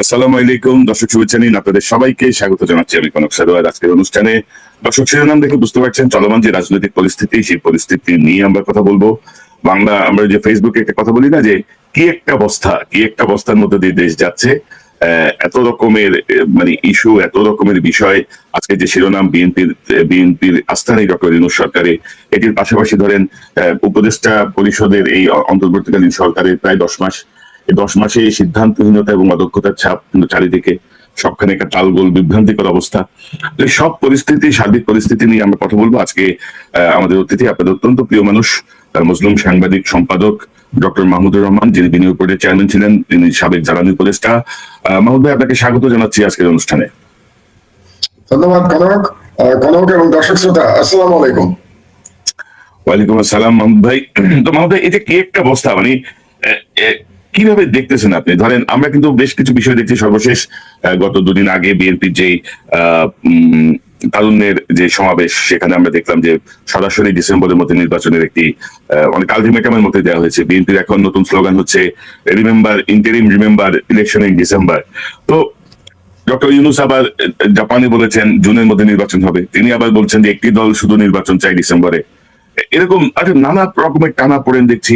আসসালামু আলাইকুম দর্শক, শুভেচ্ছা নিন। আপনাদের সবাইকে স্বাগত জানাচ্ছি আমি কনক সারোয়ার। আজকের অনুষ্ঠানে দর্শক শিরোনাম দেখে বুঝতে পারছেন চলমান যে রাজনৈতিক পরিস্থিতি, সেই পরিস্থিতি নিয়ে আমরা কথা বলবো। আমরা যে ফেসবুকে একটা কথা বলি না, যে কি একটা অবস্থার মধ্যে দিয়ে দেশ যাচ্ছে। এত রকমের মানে ইস্যু, এত রকমের বিষয়। আজকে যে শিরোনাম বিএনপির আস্থা নেই ডক্টর ইউনূস সরকারে, এটির পাশাপাশি ধরেন উপদেষ্টা পরিষদের এই অন্তর্বর্তীকালীন সরকারের প্রায় 10 মাস, এই 10 মাসে সিদ্ধান্তহীনতা এবং অদক্ষতার ছাপ কিন্তু চারিদিকে, সবখানে একটা তালগোল বিভ্রান্তিকর অবস্থা। তো এই সব পরিস্থিতি, সার্বিক পরিস্থিতি নিয়ে আমরা কথা বলবো আজকে। আমাদের অতিথি আপনাদের অত্যন্ত প্রিয় মানুষ, মুসলিম সাংবাদিক সম্পাদক ডক্টর মাহমুদুর রহমান, যিনি বিনিয়োগ বোর্ডের চেয়ারম্যান ছিলেন, তিনি সাবেক জ্বালানি উপদেষ্টা। মাহমুদ ভাই, আপনাকে স্বাগত জানাচ্ছি আজকের অনুষ্ঠানে। ধন্যবাদ কনক। কনক এবং দর্শক শ্রোতা, আসসালামু আলাইকুম। ওয়ালাইকুম আসসালাম মাহমুদ ভাই। তো মাহমুদ ভাই, এই যে কি একটা অবস্থা, মানে কিভাবে দেখতেছেন আপনি? ধরেন আমরা কিন্তু বেশ কিছু বিষয় দেখছি। সর্বশেষ গত দুদিন আগে বিএনপির যে তারুণ্যের যে সমাবেশ, সেখানে আমরা দেখলাম যে সরাসরি ডিসেম্বরের মধ্যে নির্বাচনের একটি অনেক আলটিমেটামের মধ্যে দেওয়া হয়েছে। বিএনপির এখন নতুন স্লোগান হচ্ছে remember interim, remember election in December. তো ডক্টর ইউনূস আবার জাপানে বলেছেন জুনের মধ্যে নির্বাচন হবে, তিনি আবার বলছেন যে একটি দল শুধু নির্বাচন চাই ডিসেম্বরে। এরকম নানা রকমের টানা পড়েন দেখছি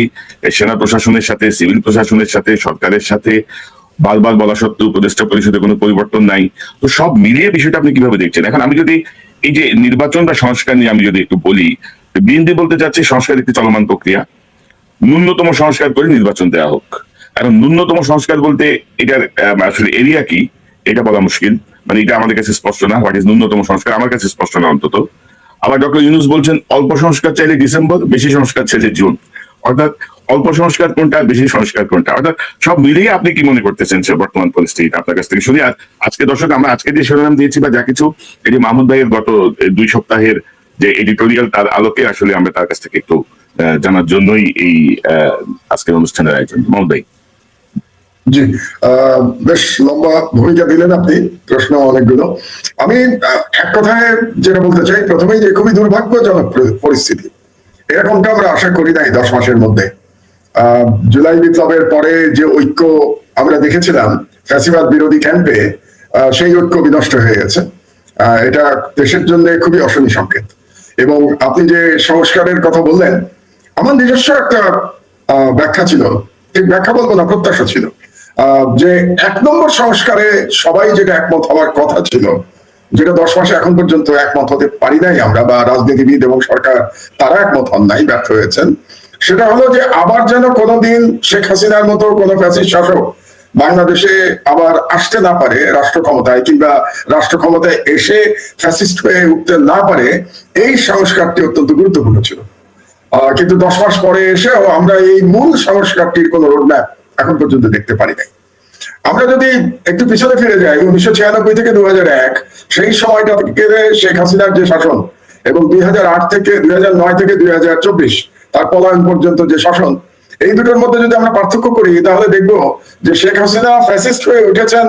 সেনা প্রশাসনের সাথে, সিভিল প্রশাসনের সাথে, সরকারের সাথে। বারবার বলা সত্ত্বেও উপদেষ্টা পরিষদে কোনো পরিবর্তন নাই। তো সব মিলিয়ে বিষয়টা আপনি কিভাবে দেখছেন? এখন আমি যদি এই যে নির্বাচন বা সংস্কার নিয়ে আমি যদি একটু বলি, বিএনপি বলতে চাচ্ছি সংস্কার একটি চলমান প্রক্রিয়া, ন্যূনতম সংস্কার করে নির্বাচন দেওয়া হোক। এখন ন্যূনতম সংস্কার বলতে এটার আসলে এরিয়া কি, এটা বলা মুশকিল। মানে এটা আমাদের কাছে স্পষ্ট না, হোয়াট ইজ ন্যূনতম সংস্কার, আমার কাছে স্পষ্ট না অন্তত। আবার ডক্টর ইউনূস বলছেন অল্প সংস্কার চাইলে ডিসেম্বর, বেশি সংস্কার চাইলে জুন। অর্থাৎ অল্প সংস্কার কোনটা, বেশি সংস্কার কোনটা? অর্থাৎ সব মিলিয়ে আপনি কি মনে করতেছেন সে বর্তমান পরিস্থিতি? আপনার কাছ থেকে শুনি। আর আজকে দর্শক, আমরা আজকে যে শিরোনাম দিয়েছি বা যা কিছু, এটি মাহমুদ ভাইয়ের গত 2 সপ্তাহের যে এডিটোরিয়াল, তার আলোকে আসলে আমরা তার কাছ থেকে একটু জানার জন্যই এই আজকের অনুষ্ঠানের আয়োজন। মাহমুদ ভাই। জি, বেশ লম্বা ভূমিকা দিলেন আপনি, প্রশ্ন অনেকগুলো। আমি এক কথায় যেটা বলতে চাই, প্রথমেই যে খুবই দুর্ভাগ্যজনক পরিস্থিতি, এরকমটা আমরা আশা করি নাই 10 মাসের মধ্যে। জুলাই বিপ্লবের পরে যে ঐক্য আমরা দেখেছিলাম ফ্যাসিবাদ বিরোধী ক্যাম্পে, সেই ঐক্য বিনষ্ট হয়ে গেছে। এটা দেশের জন্য খুবই অশনি সংকেত। এবং আপনি যে সংস্কারের কথা বললেন, আমার নিজস্ব একটা ব্যাখ্যা ছিল, ঠিক ব্যাখ্যা বলবো না, প্রত্যাশা ছিল যে 1 নম্বর সংস্কারে সবাই যেটা একমত হওয়ার কথা ছিল, যেটা 10 মাসে এখন পর্যন্ত একমত হতে পারি নাই আমরা, বা রাজনীতিবিদ এবং সরকার তারা একমত হন নাই, ব্যর্থ হয়েছেন। সেটা হলো যে আবার যেন কোনোদিন শেখ হাসিনার মতো কোনো ফ্যাসিস্ট শাসক বাংলাদেশে আবার আসতে না পারে রাষ্ট্র ক্ষমতায়, কিংবা রাষ্ট্র ক্ষমতায় এসে ফ্যাসিস্ট হয়ে উঠতে না পারে। এই সংস্কারটি অত্যন্ত গুরুত্বপূর্ণ ছিল। কিন্তু 10 মাস পরে এসেও আমরা এই মূল সংস্কারটির কোন রোডম্যাপ এখন পর্যন্ত দেখতে পারি নাই। আমরা যদি একটু পিছনে ফিরে যাই, 1996 থেকে 2001, সেই সময়টা থেকে শেখ হাসিনার যে শাসন, এবং 2008 থেকে 2009 থেকে 2024 তার পলায়ন পর্যন্ত যে শাসন, এই দুটোর মধ্যে যদি আমরা পার্থক্য করি, তাহলে দেখবো যে শেখ হাসিনা ফ্যাসিস্ট হয়ে উঠেছেন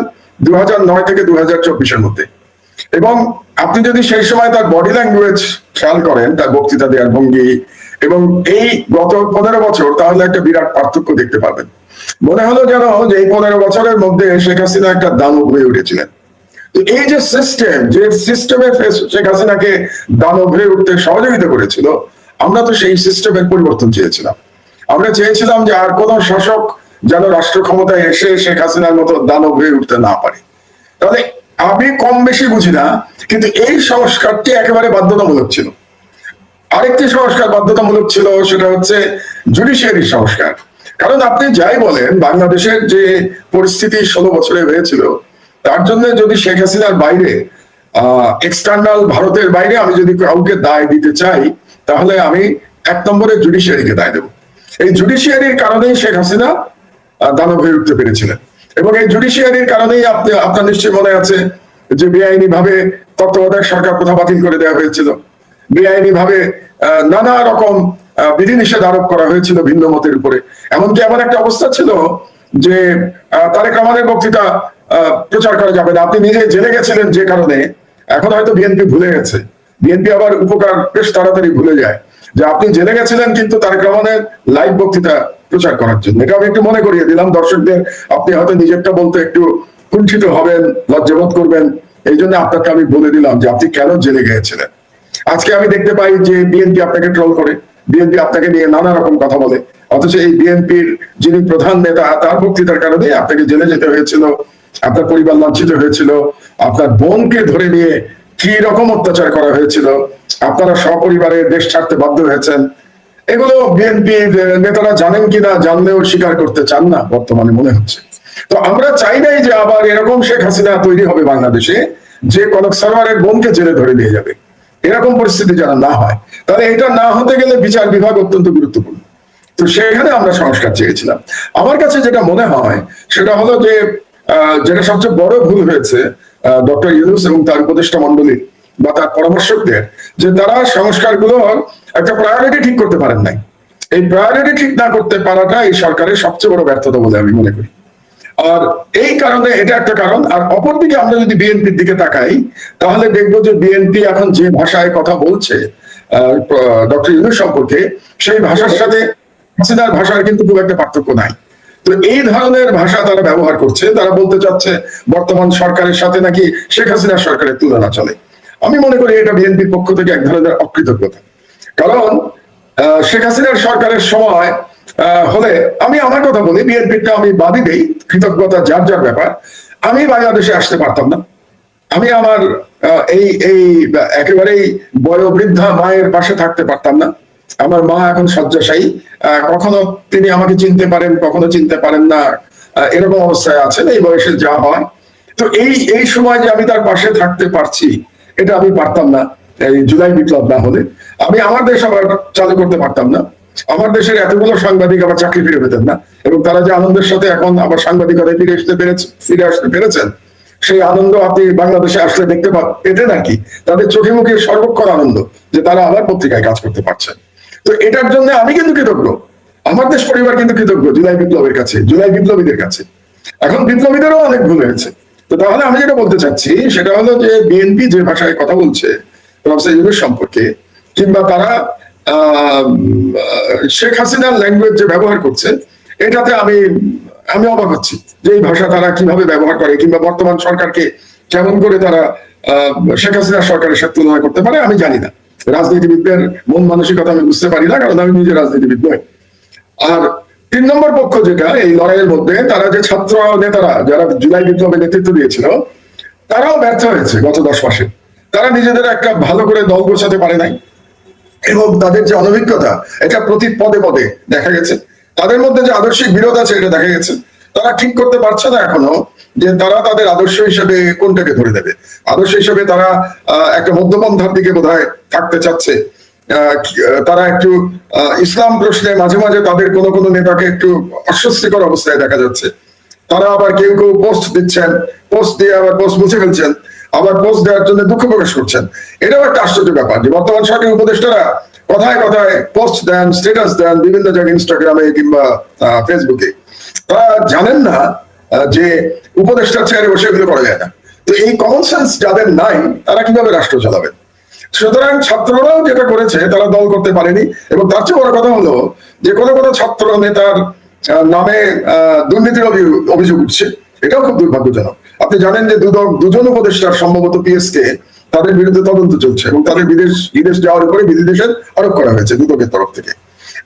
2009 থেকে 2024-এর মধ্যে। এবং আপনি যদি সেই সময় তার বডি ল্যাঙ্গুয়েজ খেয়াল করেন, তার বক্তৃতা দেওয়ার ভঙ্গি, এবং এই গত 15 বছর, তাহলে একটা বিরাট পার্থক্য দেখতে পাবেন। মনে হলো যেন যে এই 15 বছরের মধ্যে শেখ হাসিনা একটা দানব হয়ে উঠেছিলেন। তো এই যে সিস্টেম, যে সিস্টেমে শেখ হাসিনাকে দানব হয়ে উঠতে সহযোগিতা করেছিল, আমরা তো সেই সিস্টেমের পরিবর্তন চেয়েছিলাম। আমরা চেয়েছিলাম যে আর কোন শাসক যেন রাষ্ট্র ক্ষমতায় এসে শেখ হাসিনার মতো দানব হয়ে উঠতে না পারে। তাহলে আমি কম বেশি বুঝি না, কিন্তু এই সংস্কারটি একেবারে বাধ্যতামূলক ছিল। আরেকটি সংস্কার বাধ্যতামূলক ছিল, সেটা হচ্ছে জুডিশিয়ারি সংস্কার। কারণ আপনি যাই বলেন, বাংলাদেশের যে পরিস্থিতি 16 বছরে হয়েছিল, তার জন্য যদি শেখ হাসিনার বাইরে, এক্সটার্নাল ভারতের বাইরে আমি যদি কাউকে দায় দিতে চাই, তাহলে আমি 1 নম্বরে জুডিশিয়ারিকে দায় দেব। এই জুডিশিয়ারির কারণেই শেখ হাসিনা দানব হয়ে উঠতে পেরেছিলেন। এবং এই জুডিশিয়ারির কারণেই আপনার নিশ্চয়ই মনে আছে যে বেআইনি ভাবে তত্ত্বাবধায়ক সরকার প্রথা বাতিল করে দেওয়া হয়েছিল, বেআইনি ভাবে নানা রকম বিধিনিষেধ আরোপ করা হয়েছিল ভিন্ন মতের উপরে। এমনকি এমন একটা অবস্থা ছিল যে তারেক রহমানের বক্তৃতা প্রচার করা যাবে না। আপনি নিজে জেলে গেছিলেন, যে কারণে এখন হয়তো বিএনপি ভুলে গেছে। বিএনপি আবার উপকার বেশ তাড়াতাড়ি ভুলে যায়, যে আপনি জেলে গেছিলেন কিন্তু তারেক রহমানের লাইভ বক্তৃতা প্রচার করার জন্য। এটা আমি একটু মনে করিয়ে দিলাম দর্শকদের, আপনি হয়তো নিজেরটা বলতে একটু কুণ্ঠিত হবেন, লজ্জাবোধ করবেন। এই জন্য আপনাকে আমি বলে দিলাম যে আপনি কেন জেলে গিয়েছিলেন। আজকে আমি দেখতে পাই যে বিএনপি আপনাকে ট্রোল করে, বিএনপি আপনাকে নিয়ে নানা রকম কথা বলে, অথচ এই বিএনপির যিনি প্রধান নেতা তার বক্তৃতার কারণে আপনাকে জেলে যেতে হয়েছিল, আপনার পরিবার লাঞ্ছিত হয়েছিল, আপনার বোনকে ধরে নিয়ে কি রকম অত্যাচার করা হয়েছিল, আপনারা সপরিবারে দেশ ছাড়তে বাধ্য হয়েছেন। এগুলো বিএনপির নেতারা জানেন কিনা, জানলেও স্বীকার করতে চান না বর্তমানে মনে হচ্ছে। তো আমরা চাই নাই যে আবার এরকম শেখ হাসিনা তৈরি হবে বাংলাদেশে, যে কনক সারওয়ারের বোনকে জেলে ধরে নিয়ে যাবে। এরকম পরিস্থিতি যেন না হয়, তাহলে এটা না হতে গেলে বিচার বিভাগ অত্যন্ত গুরুত্বপূর্ণ। তো সেখানে আমরা সংস্কার চেয়েছিলাম। আমার কাছে যেটা মনে হয় সেটা হলো যে যেটা সবচেয়ে বড় ভুল হয়েছে ডক্টর ইউনূস এবং তার উপদেষ্টা মন্ডলী বা তার পরামর্শকদের, যে তারা সংস্কারগুলোর একটা প্রায়োরিটি ঠিক করতে পারেন নাই। এই প্রায়োরিটি ঠিক না করতে পারাটা এই সরকারের সবচেয়ে বড় ব্যর্থতা বলে আমি মনে করি। আর এই কারণে এটা একটা কারণ। আর অপরদিকে আমরা যদি বিএনপির দিকে তাকাই, তাহলে দেখবো যে বিএনপি এখন যে ভাষায় কথা বলছে ডক্টর ইউনূস সম্পর্কে, সেই ভাষার সাথে হাসিনার ভাষার কিন্তু খুব একটা পার্থক্য নাই। তো এই ধরনের ভাষা তারা ব্যবহার করছে, তারা বলতে চাচ্ছে বর্তমান সরকারের সাথে নাকি শেখ হাসিনার সরকারের তুলনা চলে। আমি মনে করি এটা বিএনপির পক্ষ থেকে এক ধরনের অকৃতজ্ঞতা। কারণ শেখ হাসিনার সরকারের সময় হলে, আমি আমার কথা বলি, বিএনপিটা আমি বাদই দেই, কৃতজ্ঞতা যার যার ব্যাপার, আমি বাংলাদেশে আসতে পারতাম না। আমি আমার এই একেবারেই বয়োবৃদ্ধা মায়ের পাশে থাকতে পারতাম না। আমার মা এখন শয্যাশায়ী, কখনো তিনি আমাকে চিনতে পারেন, কখনো চিনতে পারেন না, এরকম অবস্থায় আছেন, এই বয়সে যা হয়। তো এই সময় যে আমি তার পাশে থাকতে পারছি, এটা আমি পারতাম না এই জুলাই বিপ্লব না হলে। আমি আমার দেশ আবার চালু করতে পারতাম না, আমার দেশের এতগুলো সাংবাদিক আবার চাকরি ফিরে পেতেন না, এবং তারা যে আনন্দের সাথে এখন আবার সাংবাদিকতায় ফিরে আসতে পেরেছেন, সেই আনন্দ আপনি বাংলাদেশে আসলে দেখতে পেতেন আর কি। তাদের চোখে মুখে সর্বক্ষণ আনন্দ যে তারা আবার পত্রিকায় কাজ করতে পারছেন। তো এটার জন্য আমি কিন্তু কৃতজ্ঞ, আমার দেশ পরিবার কিন্তু কৃতজ্ঞ জুলাই বিপ্লবের কাছে, জুলাই বিপ্লবীদের কাছে। এখন বিপ্লবীদেরও অনেক ভুল হয়েছে। তো তাহলে আমি যেটা বলতে চাচ্ছি সেটা হলো যে বিএনপি যে ভাষায় কথা বলছে প্রফেসর ইউনূস সম্পর্কে, কিংবা তারা শেখ হাসিনার ল্যাঙ্গুয়েজ যে ব্যবহার করছে, এটাতে আমি অবাক হচ্ছি যে এই ভাষা তারা কিভাবে ব্যবহার করে, কিংবা বর্তমান সরকারকে কেমন করে তারা শেখ হাসিনার সরকারের সাথে তুলনা করতে পারে আমি জানি না। রাজনীতিবিদদের মন মানসিকতা আমি বুঝতে পারি না, কারণ আমি নিজে রাজনীতিবিদ নই। আর ৩ নম্বর পক্ষ যেটা এই লড়াইয়ের মধ্যে, তারা যে ছাত্র নেতারা যারা জুলাই বিপ্লবে নেতৃত্ব দিয়েছিল, তারাও ব্যর্থ হয়েছে গত 10 মাসে। তারা নিজেদের একটা ভালো করে দল গোছাতে পারে নাই, এবং তাদের যে অনভিজ্ঞতা এটা প্রতি পদে পদে দেখা গেছে। তাদের মধ্যে যে আদর্শিক বিরোধ আছে এটা দেখা গেছে। তারা ঠিক করতে পারছে না এখনো যে তারা তাদের আদর্শ হিসেবে কোনটাকে ধরে দেবে। আদর্শ হিসেবে তারা একটা মধ্যপন্থার দিকে বোধহয় থাকতে চাচ্ছে। তারা একটু ইসলাম প্রশ্নে মাঝে মাঝে তাদের কোনো কোনো নেতাকে একটু অস্বস্তিকর অবস্থায় দেখা যাচ্ছে। তারা আবার কেউ কেউ পোস্ট দিচ্ছেন, পোস্ট দিয়ে আবার পোস্ট মুছে ফেলছেন, আবার পোস্ট দেওয়ার জন্য দুঃখ প্রকাশ করছেন। এটাও একটা আশ্চর্য ব্যাপার যে বর্তমান সরকারি উপদেষ্টারা কথায় কথায় পোস্ট দেন, স্ট্যাটাস দেন বিভিন্ন জায়গায়, ইনস্টাগ্রামে কিংবা ফেসবুকে। তারা জানেন না যে উপদেষ্টার চেয়ারে বসে এগুলো করা যায় না। তো এই কমন সেন্স যাদের নাই, তারা কিভাবে রাষ্ট্র চালাবেন? সুতরাং ছাত্ররাও যেটা করেছে, তারা দল করতে পারেনি। এবং তার চেয়ে বড় কথা হলো যে কোনো কোনো ছাত্র নেতার নামে দুর্নীতির অভিযোগ উঠছে, এটাও খুব দুর্ভাগ্যজনক। আপনি জানেন যে দুজন উপদেষ্টার সম্ভবত পিএসকে তাদের বিরুদ্ধে তদন্ত চলছে, এবং তাদের বিদেশ যাওয়ার উপরে বিধিনিষেধ আরোপ করা হয়েছে দুদকের তরফ থেকে।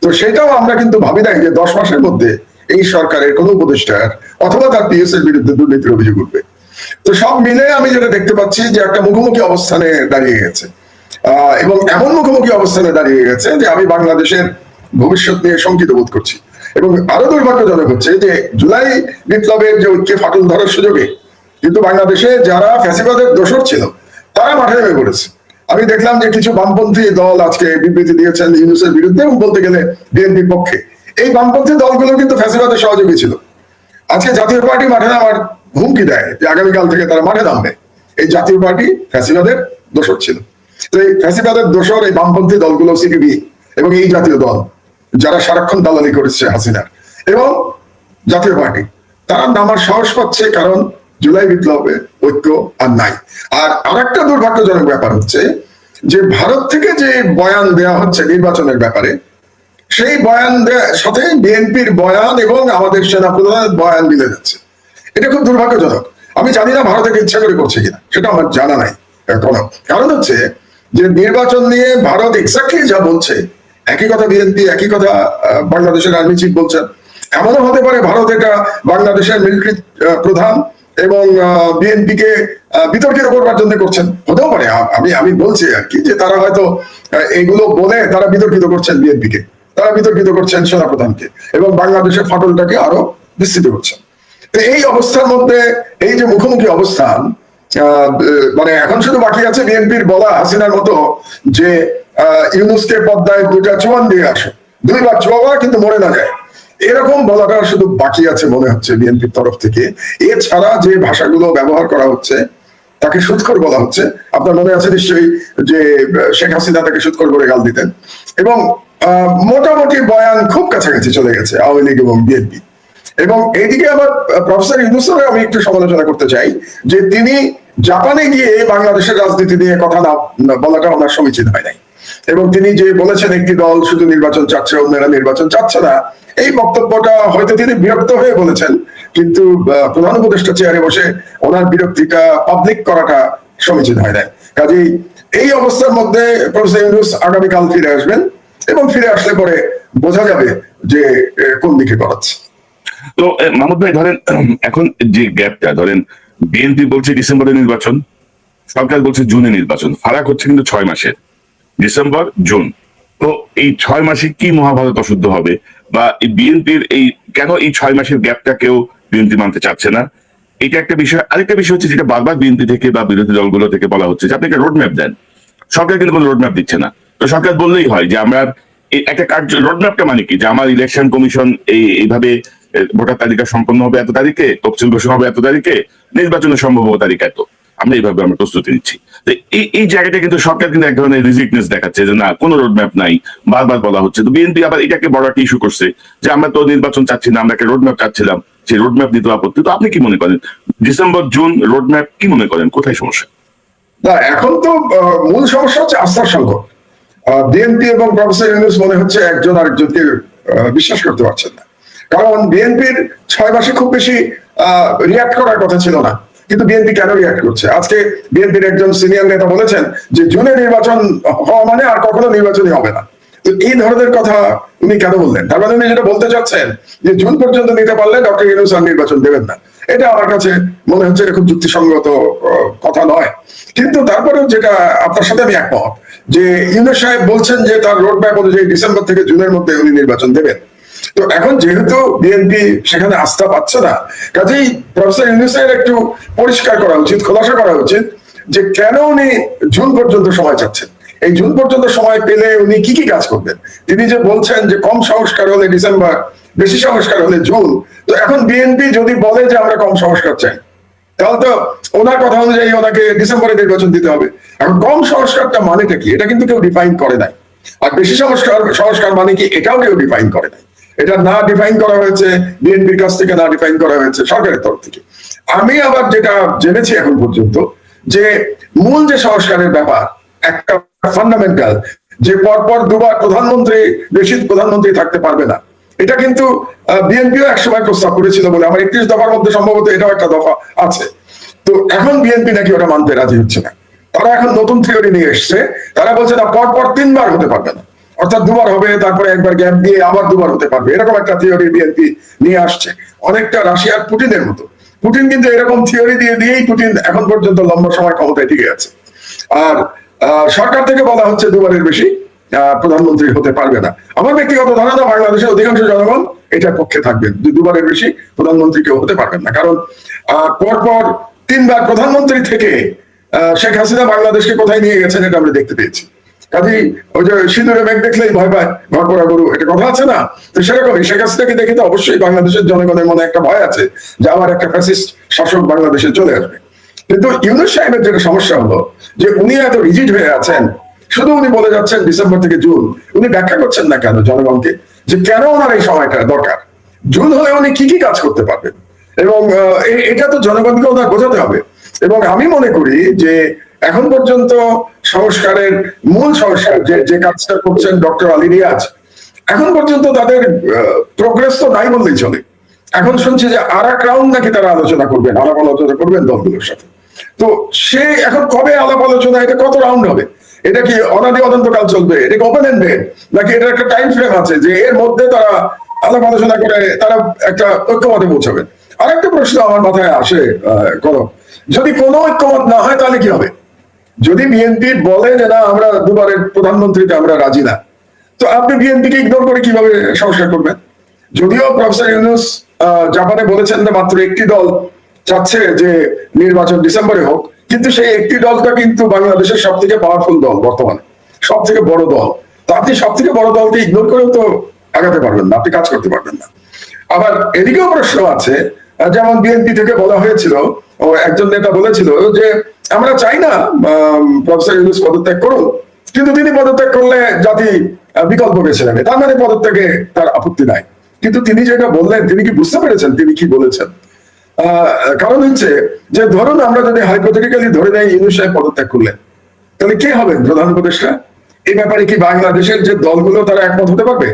তো সেটাও আমরা কিন্তু ভাবি নাই যে 10 মাসের মধ্যে এই সরকারের কোন উপদেষ্টার অথবা তার পিএস এর বিরুদ্ধে দুর্নীতির অভিযোগ উঠবে। তো সব মিলে আমি যেটা দেখতে পাচ্ছি যে একটা মুখোমুখি অবস্থানে দাঁড়িয়ে গেছে, এবং এমন মুখোমুখি অবস্থানে দাঁড়িয়ে গেছে যে আমি বাংলাদেশের ভবিষ্যৎ নিয়ে শঙ্কিত বোধ করছি। এবং আরো দুর্ভাগ্যজনক হচ্ছে যে জুলাই বিপ্লবের যে ঐক্যে ফাটল ধরার সুযোগে কিন্তু বাংলাদেশে যারা ফ্যাসিবাদের দোসর ছিল তারা মাঠে নেমে পড়েছে। আমি দেখলাম যে কিছু বামপন্থী দল আজকে বিবৃতি দিয়েছেন ইউনূসের বিরুদ্ধে, এবং বলতে গেলে বিএনপির পক্ষে। এই বামপন্থী দলগুলো কিন্তু ফ্যাসিবাদের সহযোগী ছিল। আজকে জাতীয় পার্টি মাঠে নামার হুমকি দেয় যে আগামীকাল থেকে তারা মাঠে নামবে। এই জাতীয় পার্টি ফ্যাসিবাদের দোসর ছিল। তো এই ফ্যাসিবাদের দোসর এই বামপন্থী দলগুলো, সিপিবি এবং এই জাতীয় দল যারা সারাক্ষণ দালালি করেছে হাসিনার, এবং জাতীয় পার্টি, তারা নামার সাহস পাচ্ছে, কারণ জুলাই বিপ্লবে ঐক্য আর নাই। আর আরেকটা দুর্ভাগ্যজনক ব্যাপার হচ্ছে যে ভারত থেকে যে বয়ান দেওয়া হচ্ছে নির্বাচনের ব্যাপারে, সেই বয়ান সাথে বিএনপির বয়ান এবং আমাদের সেনাপ্রধানের বয়ান মিলে যাচ্ছে। এটা খুব দুর্ভাগ্যজনক। আমি জানি না ভারতকে ইচ্ছা করে করছে কিনা, সেটা আমার জানা নাই। কারণ হচ্ছে যে নির্বাচন নিয়ে ভারত এক্স্যাক্টলি যা বলছে, একই কথা বিএনপি, একই কথা বাংলাদেশের আর্মি চিফ বলছেন। এমনও হতে পারে ভারত এটা বাংলাদেশের মিলিটারি প্রধান এবং বিএনপি কে বিতর্কিত করবার জন্য করছেন, হতেও পারে। আমি বলছি আর কি যে তারা হয়তো এগুলো বলে তারা বিতর্কিত করছেন বিএনপি কে, তারা বিতর্কিত করছেন সেনাপ্রধানকে এবং বাংলাদেশের ফাটলটাকে আরো বিস্তৃত করছেন। তো এই অবস্থার মধ্যে এই যে মুখোমুখি অবস্থান, মানে এখন শুধু বাকি আছে বিএনপির বলা হাসিনার মতো যে ইউনূসকে পদ্মায় দুটা চোয়ান দিয়ে আসো, দুইবার চোয়া কিন্তু মরে না যায়, এরকম বলাটা শুধু বাকি আছে মনে হচ্ছে বিএনপির তরফ থেকে। এছাড়া যে ভাষাগুলো ব্যবহার করা হচ্ছে, তাকে সুৎখর বলা হচ্ছে। আপনার মনে আছে নিশ্চয়ই যে শেখ হাসিনা তাকে সুৎখর করে গাল দিতেন, এবং মোটামুটি বয়ান খুব কাছাকাছি চলে গেছে আওয়ামী লীগ এবং বিএনপি। এবং এইদিকে আবার প্রফেসর ইউনূসের আমি একটু সমালোচনা করতে চাই যে তিনি জাপানে গিয়ে বাংলাদেশের রাজনীতি নিয়ে কথা না বলাটা ওনার সমীচীন হয় নাই। এবং তিনি যে বলেছেন একটি দল শুধু নির্বাচন চাচ্ছে, অন্যরা নির্বাচন চাচ্ছে না, এই বক্তব্যটা হয়তো তিনি বিরক্ত হয়ে বলেছেন, কিন্তু প্রধান উপদেষ্টা চেয়ারে বসে ওনার বিরক্তিটা পাবলিক করাটা সমীচীন হয় নাই। কাজেই এই অবস্থার মধ্যে প্রফেসর ইউনূস আগামীকাল ফিরে আসবেন, এবং ফিরে আসলে পরে বোঝা যাবে যে কোন দিকে করাচ্ছে। তো মাহমুদ ভাই, ধরেন এখন যে গ্যাপটা, ধরেন বিএনপি বলছে ডিসেম্বরে নির্বাচন, সরকার বলছে জুনে নির্বাচন, ফারাক হচ্ছে কিন্তু 6 মাসের, ডিসেম্বর জুন। তো এই 6 মাসে কি মহাভারত অশুদ্ধ হবে, বা বিএনপির এই কেন এই 6 মাসের গ্যাপটা কেউ বিএনপি মানতে চাচ্ছে না, এটা একটা বিষয়। আরেকটা বিষয় হচ্ছে যেটা বারবার বিএনপি থেকে বা বিরোধী দলগুলো থেকে বলা হচ্ছে যে আপনি একটা রোডম্যাপ দেন, সরকার কিন্তু কোনো রোডম্যাপ দিচ্ছে না। তো সরকার বললেই হয় যে আমরা একটা কার্য, রোডম্যাপটা মানে কি, যে আমার ইলেকশন কমিশন এইভাবে ভোটার তালিকা সম্পন্ন হবে এত তারিখে, তফসিল ঘোষণা হবে এত তারিখে, নির্বাচনের সম্ভাব্য তারিখ এত, আমরা এইভাবে আমরা প্রস্তুতি নিচ্ছি। তো এই জায়গাটা কিন্তু সরকার কিন্তু এক ধরনের রিজিকনেস দেখাচ্ছে যে না, কোনো রোডম্যাপ নাই, বারবার বলা হচ্ছে। তো বিএনপি আবার এটাকে বড় একটা ইস্যু করছে যে আমরা তো নির্বাচন চাচ্ছি না, আমরা একটা রোডম্যাপ চাচ্ছিলাম, সেই রোডম্যাপ দিতে আপত্তি। তো আপনি কি মনে করেন, ডিসেম্বর জুন রোডম্যাপ কি মনে করেন, কোথায় সমস্যা? না, এখন তো মূল সমস্যা হচ্ছে আস্থার সংকট। বিএনপি এবং প্রফেসর ইউনূস মনে হচ্ছে একজন আরেকজনকে বিশ্বাস করতে পারছেন না। কারণ বিএনপির 6 মাসে খুব বেশি রিয়াক্ট করার কথা ছিল না, কিন্তু বিএনপি কেন রিয়াক্ট করছে? আজকে বিএনপির একজন সিনিয়র নেতা বলেছেন যে জুনে নির্বাচন হওয়া মানে আর কখনো নির্বাচনই হবে না। তো এই ধরনের কথা উনি কেন বললেন? তার মানে উনি যেটা বলতে চাচ্ছেন যে জুন পর্যন্ত নিতে পারলে ডক্টর ইউনূস আর নির্বাচন দেবেন না। এটা আমার কাছে মনে হচ্ছে এটা খুব যুক্তিসঙ্গত কথা নয়। কিন্তু তারপরেও যেটা আপনার সাথে আমি একমত যে ইউনূস সাহেব বলছেন যে তার রোডম্যাপ অনুযায়ী ডিসেম্বর থেকে জুনের মধ্যে উনি নির্বাচন দেবেন। তো এখন যেহেতু বিএনপি সেখানে আস্থা পাচ্ছে না, কাজেই প্রফেসর ইউনূসের একটু পরিষ্কার করা উচিত, খোলাসা করা উচিত যে কেন উনি জুন পর্যন্ত সময় চাচ্ছেন। এই জুন পর্যন্ত সময় পেলে উনি কি কি কাজ করবেন? তিনি যে বলছেন যে কম সংস্কার হলে ডিসেম্বর, বেশি সংস্কার হলে জুন। তো এখন বিএনপি যদি বলে যে আমরা কম সংস্কার চাই, তাহলে তো ওনার কথা অনুযায়ী ওনাকে ডিসেম্বরে নির্বাচন দিতে হবে। এখন কম সংস্কারটা মানেটা কি, এটা কিন্তু কেউ ডিফাইন করে নাই। আর বেশি সংস্কার মানে কি, এটাও কেউ ডিফাইন করে নাই। এটা না ডিফাইন করা হয়েছে বিএনপির কাছ থেকে, না ডিফাইন করা হয়েছে সরকারের তরফ থেকে। আমি আবার যেটা জেনেছি এখন পর্যন্ত যে মূল যে সংস্কারের ব্যাপার, একটা ফান্ডামেন্টাল, যে পরপর দুবার প্রধানমন্ত্রী, বেশি প্রধানমন্ত্রী থাকতে পারবে না, এটা কিন্তু বিএনপিও একসময় প্রস্তাব করেছিল বলে আমার 31 দফার মধ্যে সম্ভবত এটাও একটা দফা আছে। তো এখন বিএনপি নাকি ওটা মানতে রাজি হচ্ছে না। তারা এখন নতুন থিওরি নিয়ে এসছে, তারা বলছে না পরপর 3 বার হতে পারবে না, অর্থাৎ 2 বার হবে, তারপরে একবার গ্যাপ দিয়ে আবার 2 বার হতে পারবে, এরকম একটা থিওরি বিএনপি নিয়ে আসছে। অনেকটা রাশিয়ার পুটিনের মতো। পুটিন কিন্তু এরকম থিওরি দিয়েই পুটিন এখন পর্যন্ত লম্বা সময় ক্ষমতায় টিকে আছে। আর সরকার থেকে বলা হচ্ছে 2 বারের বেশি প্রধানমন্ত্রী হতে পারবে না। আমার ব্যক্তিগত ধারণা বাংলাদেশের অধিকাংশ জনগণ এটার পক্ষে থাকবেন, 2 বারের বেশি প্রধানমন্ত্রী কেউ হতে পারবেন না। কারণ পরপর 3 বার প্রধানমন্ত্রী থেকে শেখ হাসিনা বাংলাদেশকে কোথায় নিয়ে গেছেন এটা আমরা দেখতে পেয়েছি। কাজেই ওই যে সিঁদুরে মেঘ দেখলেই ভয় পায়, ঘর করা গরু, এটা কথা আছে না? তো সেরকমই শেখ হাসিনাকে দেখে তো অবশ্যই বাংলাদেশের জনগণের মনে একটা ভয় আছে যে আবার একটা ফ্যাসিস্ট শাসক বাংলাদেশে চলে আসবে। কিন্তু ইউনূস সাহেবের যেটা সমস্যা হলো যে উনি এত রিজিড হয়ে আছেন, শুধু উনি বলে যাচ্ছেন ডিসেম্বর থেকে জুন, উনি ব্যাখ্যা করছেন না কেন জনগণকে যে কেন ওনার এই সময়টা দরকার। জুন হলে উনি কি কি কাজ করতে পারবেন, এবং এটা তো জনগণকে ওনার বোঝাতে হবে। এবং আমি মনে করি যে এখন পর্যন্ত সংস্কারের মূল সংস্কার যে কাজটা করছেন ডক্টর আলী রিয়াজ, এখন পর্যন্ত তাদের প্রোগ্রেস তো নাই বললেই চলে। এখন শুনছি যে আর এক রাউন্ড নাকি তারা আলোচনা করবেন, আলাপ আলোচনা করবেন দলগুলোর সাথে। তো সে এখন কবে আলাপ আলোচনা, এটা কত রাউন্ড হবে, এটা কি অনাদি অনন্তকাল চলবে, এটা কি ওপেন এন্ডেড, নাকি এটা একটা টাইম ফ্রেম আছে যে এর মধ্যে তারা আলাপ আলোচনা করে তারা একটা ঐক্যমতে পৌঁছাবেন? আরেকটা প্রশ্ন আমার মাথায় আসে, কনক, যদি কোনো ঐক্যমত না হয় তাহলে কি হবে? যদি বিএনপি বলে যে না আমরা দুবারের প্রধানমন্ত্রীতে আমরা রাজি না, তো আপনি বিএনপিকে ইগনোর করে কিভাবে সংস্কার করবেন? যদিও প্রফেসর ইউনূস জাপানে বলেছেন যে মাত্র একটি দল চাচ্ছে যে নির্বাচন ডিসেম্বরে হোক, কিন্তু সেই একটি দলটা কিন্তু বাংলাদেশের সব থেকে পাওয়ারফুল দল, বর্তমানে সব থেকে বড় দল। তো আপনি সব থেকে বড় দলকে ইগনোর করেও তো আগাতে পারবেন না, আপনি কাজ করতে পারবেন না। আবার এদিকেও প্রশ্ন আছে, যেমন বিএনপি থেকে বলা হয়েছিল, ও একজন নেতা বলেছিল যে আমরা চাই না প্রফেসর ইউনূস পদত্যাগ করুন, কিন্তু তিনি পদত্যাগ করলে জাতি বিকল্প বেছে নেবে, তার মানে পদত্যাগে তার আপত্তি নাই। কিন্তু তিনি যেটা বললেন, তিনি কি বুঝতে পেরেছেন তিনি কি বলেছেন? কারণ হচ্ছে যে ধরুন আমরা যদি হাইপোথেটিক্যালি ধরে নেই ইউনূস সাহেব পদত্যাগ করলেন, তাহলে কে হবেন প্রধান উপদেষ্টা? এই ব্যাপারে কি বাংলাদেশের যে দলগুলো তারা একমত হতে পারবে?